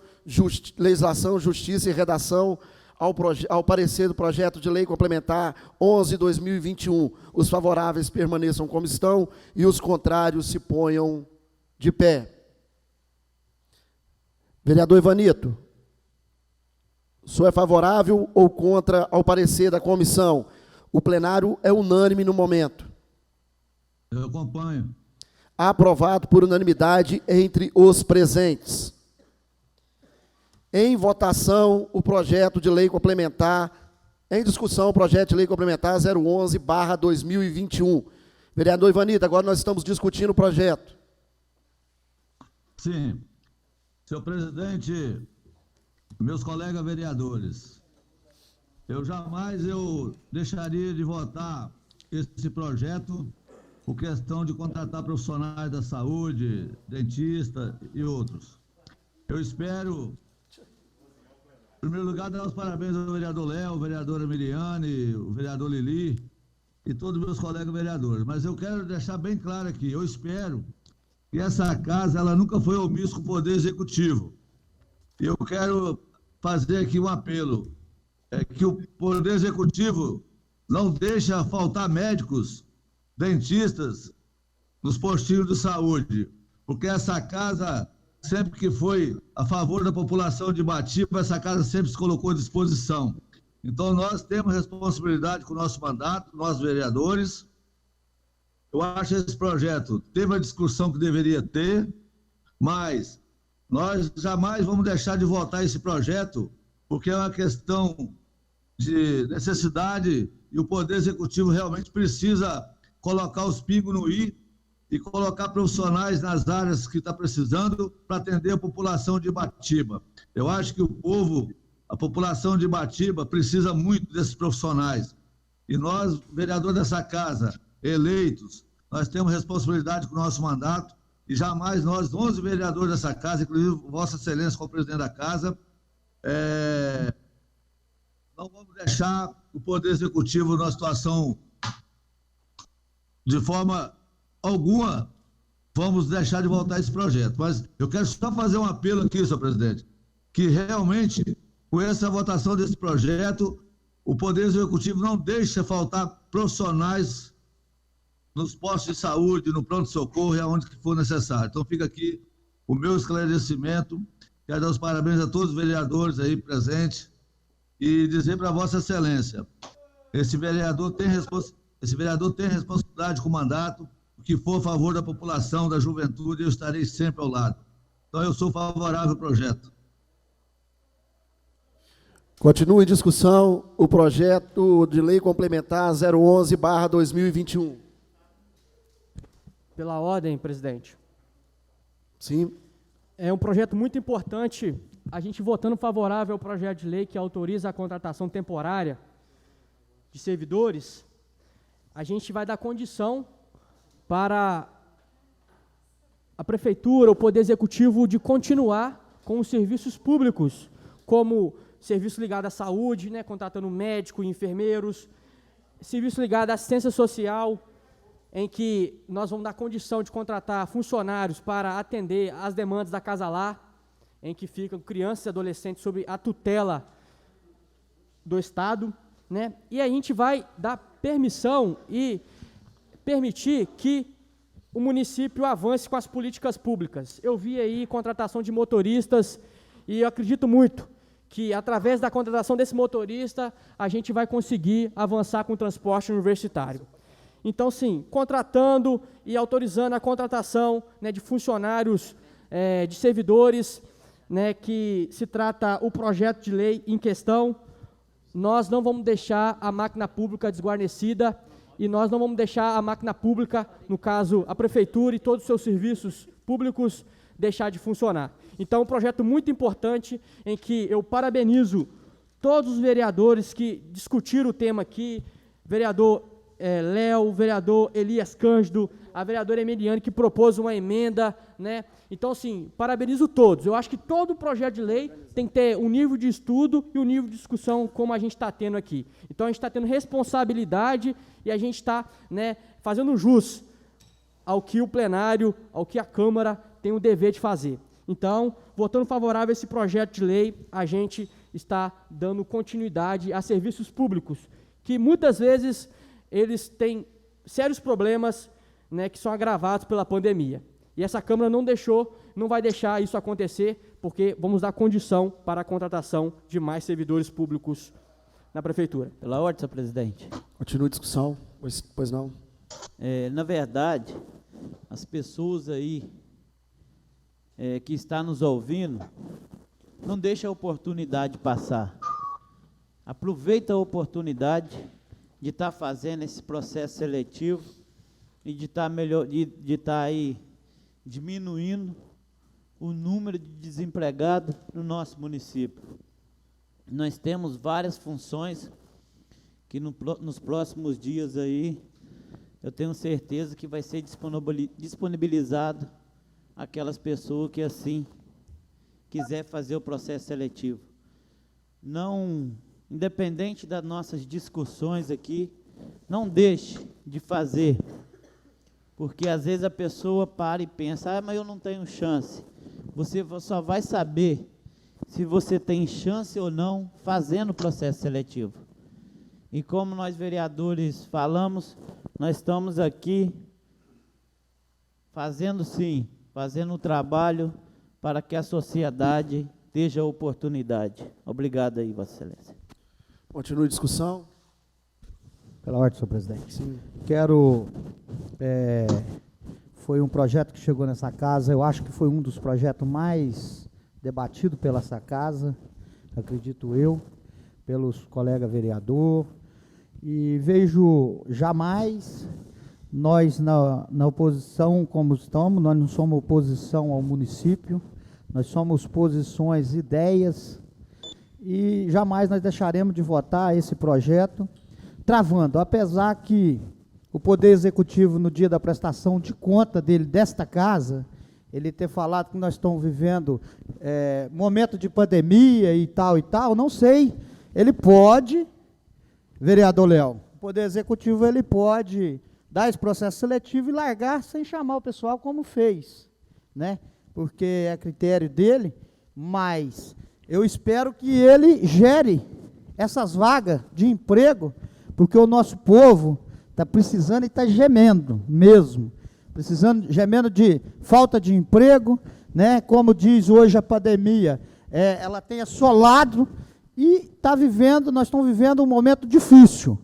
Legislação, Justiça e Redação ao parecer do projeto de lei complementar 11/2021. Os favoráveis permaneçam como estão e os contrários se ponham de pé. Vereador Ivanito, o senhor é favorável ou contra ao parecer da comissão? O plenário é unânime no momento. Eu acompanho. Aprovado por unanimidade entre os presentes. Em votação, o projeto de lei complementar, em discussão, o projeto de lei complementar 011/2021. Vereador Ivanito, agora nós estamos discutindo o projeto. Sim. Senhor presidente, meus colegas vereadores, eu jamais deixaria de votar esse projeto por questão de contratar profissionais da saúde, dentista e outros. Eu espero, em primeiro lugar, dar os parabéns ao vereador Léo, ao vereador Emiliane, o vereador Lili e todos os meus colegas vereadores. Mas eu quero deixar bem claro aqui, eu espero que essa casa ela nunca foi omissa com o Poder Executivo. E eu quero fazer aqui um apelo, que o Poder Executivo não deixa faltar médicos, dentistas nos postinhos de saúde, porque essa casa, sempre que foi a favor da população de Ibatiba, essa casa sempre se colocou à disposição. Então, nós temos responsabilidade com o nosso mandato, nós vereadores. Eu acho que esse projeto teve a discussão que deveria ter, mas nós jamais vamos deixar de votar esse projeto, porque é uma questão de necessidade e o Poder Executivo realmente precisa colocar os pingos no i e colocar profissionais nas áreas que está precisando para atender a população de Ibatiba. Eu acho que a população de Ibatiba precisa muito desses profissionais. E nós, vereadores dessa casa, eleitos, nós temos responsabilidade com o nosso mandato e jamais nós, 11 vereadores dessa casa, inclusive Vossa Excelência como presidente da casa, não vamos deixar o Poder Executivo numa situação de forma alguma, vamos deixar de votar esse projeto. Mas eu quero só fazer um apelo aqui, senhor presidente, que realmente, com essa votação desse projeto, o Poder Executivo não deixa faltar profissionais nos postos de saúde, no pronto-socorro e aonde que for necessário. Então, fica aqui o meu esclarecimento. Quero dar os parabéns a todos os vereadores aí presentes e dizer para Vossa Excelência, esse vereador tem responsabilidade com o mandato, o que for a favor da população, da juventude, eu estarei sempre ao lado. Então, eu sou favorável ao projeto. Continua em discussão o projeto de lei complementar 011/2021. Pela ordem, presidente. Sim. É um projeto muito importante, a gente votando favorável ao projeto de lei que autoriza a contratação temporária de servidores, a gente vai dar condição para a Prefeitura, o Poder Executivo, de continuar com os serviços públicos, como serviço ligado à saúde, né, contratando médico e enfermeiros, serviço ligado à assistência social, em que nós vamos dar condição de contratar funcionários para atender às demandas da Casa Lar, em que ficam crianças e adolescentes sob a tutela do Estado, né? E a gente vai dar permissão e permitir que o município avance com as políticas públicas. Eu vi aí contratação de motoristas e eu acredito muito que, através da contratação desse motorista, a gente vai conseguir avançar com o transporte universitário. Então, sim, contratando e autorizando a contratação, né, de funcionários, de servidores, né, que se trata o projeto de lei em questão, nós não vamos deixar a máquina pública desguarnecida e nós não vamos deixar a máquina pública, no caso a Prefeitura e todos os seus serviços públicos, deixar de funcionar. Então, um projeto muito importante em que eu parabenizo todos os vereadores que discutiram o tema aqui, vereador Léo, o vereador Elias Cândido, a vereadora Emiliane, que propôs uma emenda, né? Então, assim, parabenizo todos. Eu acho que todo projeto de lei tem que ter um nível de estudo e um nível de discussão como a gente está tendo aqui. Então, a gente está tendo responsabilidade e a gente está, né, fazendo jus ao que o plenário, ao que a Câmara tem o dever de fazer. Então, votando favorável a esse projeto de lei, a gente está dando continuidade a serviços públicos, que muitas vezes eles têm sérios problemas, né, que são agravados pela pandemia. E essa Câmara não vai deixar isso acontecer, porque vamos dar condição para a contratação de mais servidores públicos na Prefeitura. Pela ordem, senhor presidente. Continua a discussão, pois não. Na verdade, as pessoas aí que estão nos ouvindo, não deixa a oportunidade passar. Aproveita a oportunidade de estar fazendo esse processo seletivo e de estar aí diminuindo o número de desempregados no nosso município. Nós temos várias funções que nos próximos dias aí, eu tenho certeza que vai ser disponibilizado aquelas pessoas que assim quiser fazer o processo seletivo. Não, independente das nossas discussões aqui, não deixe de fazer, porque às vezes a pessoa para e pensa, mas eu não tenho chance. Você só vai saber se você tem chance ou não fazendo o processo seletivo. E como nós vereadores falamos, nós estamos aqui fazendo o trabalho para que a sociedade tenha oportunidade. Obrigado aí, Vossa Excelência. Continua a discussão. Pela ordem, senhor presidente. Sim. Foi um projeto que chegou nessa casa, eu acho que foi um dos projetos mais debatidos pela essa casa, acredito eu, pelos colegas vereadores, e vejo jamais nós na oposição como estamos, nós não somos oposição ao município, nós somos posições, ideias, e jamais nós deixaremos de votar esse projeto, travando, apesar que o Poder Executivo, no dia da prestação de conta dele, desta casa, ele ter falado que nós estamos vivendo momento de pandemia e tal, não sei, ele pode, vereador Léo, o Poder Executivo, ele pode dar esse processo seletivo e largar sem chamar o pessoal como fez, né? Porque é critério dele, mas eu espero que ele gere essas vagas de emprego, porque o nosso povo está precisando e está gemendo mesmo, gemendo de falta de emprego, né? Como diz hoje a pandemia, ela tem assolado e nós estamos vivendo um momento difícil.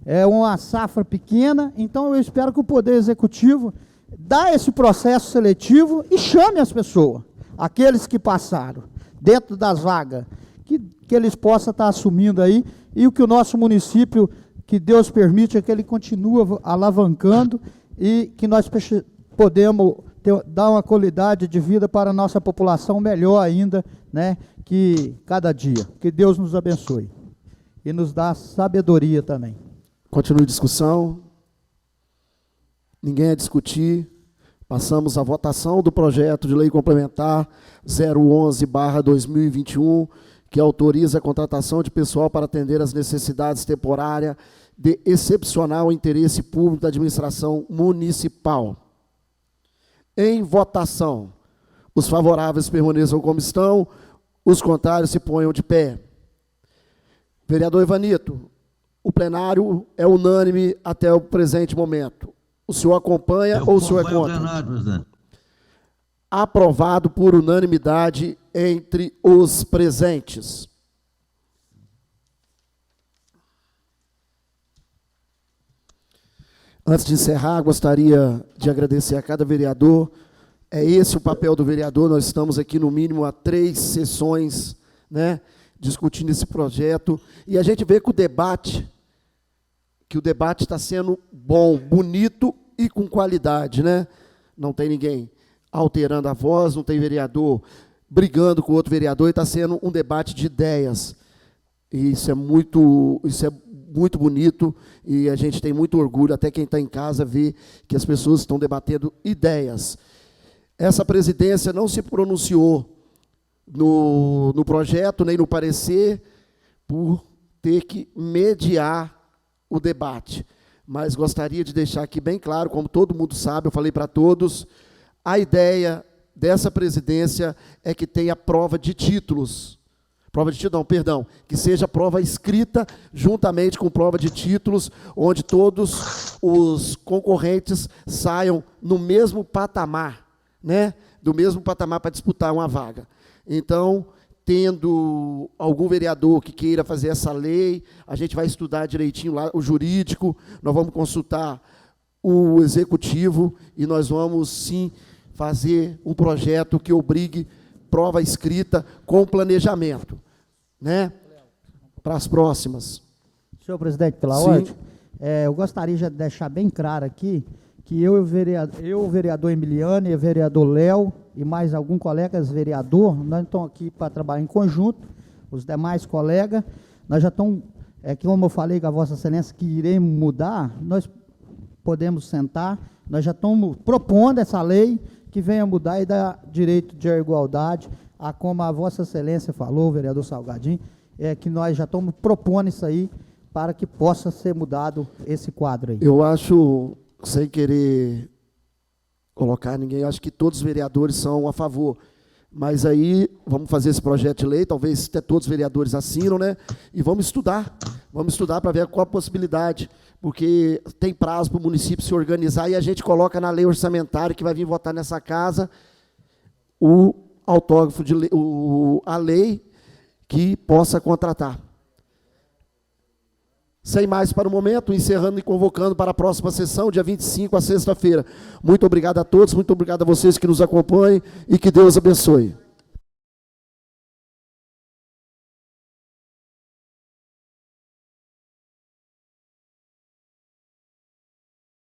É uma safra pequena, então eu espero que o Poder Executivo dê esse processo seletivo e chame as pessoas, aqueles que passaram, dentro das vagas, que eles possam estar assumindo aí, e o que o nosso município, que Deus permite, é que ele continue alavancando e que nós podemos dar uma qualidade de vida para a nossa população melhor ainda, né, que cada dia. Que Deus nos abençoe e nos dá sabedoria também. Continue a discussão. Ninguém a discutir. Passamos à votação do projeto de lei complementar 011/2021, que autoriza a contratação de pessoal para atender às necessidades temporárias de excepcional interesse público da administração municipal. Em votação, os favoráveis permaneçam como estão, os contrários se ponham de pé. Vereador Ivanito, o plenário é unânime até o presente momento. O senhor acompanha ou o senhor é contra? Plenário, presidente. Aprovado por unanimidade entre os presentes. Antes de encerrar, gostaria de agradecer a cada vereador. É esse o papel do vereador. Nós estamos aqui, no mínimo, há 3 sessões, né, discutindo esse projeto. E a gente vê que o debate está sendo bom, bonito e com qualidade, né? Não tem ninguém alterando a voz, não tem vereador brigando com outro vereador, e está sendo um debate de ideias. E isso é muito bonito, e a gente tem muito orgulho, até quem está em casa, ver que as pessoas estão debatendo ideias. Essa presidência não se pronunciou no projeto, nem no parecer, por ter que mediar o debate. Mas gostaria de deixar aqui bem claro, como todo mundo sabe, eu falei para todos, a ideia dessa presidência é que tenha prova de títulos. Que seja prova escrita juntamente com prova de títulos, onde todos os concorrentes saiam no mesmo patamar, né? Do mesmo patamar para disputar uma vaga. Então, tendo algum vereador que queira fazer essa lei, a gente vai estudar direitinho lá o jurídico, nós vamos consultar o executivo e nós vamos, sim, fazer um projeto que obrigue prova escrita com planejamento, né? Para as próximas. Senhor presidente, pela Sim. ordem, eu gostaria de deixar bem claro aqui que eu, o vereador Emiliano e o vereador Léo e mais algum colegas vereador, nós estamos aqui para trabalhar em conjunto, os demais colegas, nós já estamos, como eu falei com a Vossa Excelência, que iremos mudar, nós podemos sentar, nós já estamos propondo essa lei que venha mudar e dar direito de igualdade, a como a Vossa Excelência falou, o vereador Salgadinho, que nós já estamos propondo isso aí para que possa ser mudado esse quadro aí. Eu acho, sem querer colocar ninguém, acho que todos os vereadores são a favor. Mas aí, vamos fazer esse projeto de lei, talvez até todos os vereadores assinam, né? E vamos estudar para ver qual a possibilidade, porque tem prazo para o município se organizar e a gente coloca na lei orçamentária que vai vir votar nessa casa o autógrafo de lei, a lei que possa contratar. Sem mais para o momento, encerrando e convocando para a próxima sessão, dia 25, a sexta-feira. Muito obrigado a todos, muito obrigado a vocês que nos acompanhem e que Deus abençoe.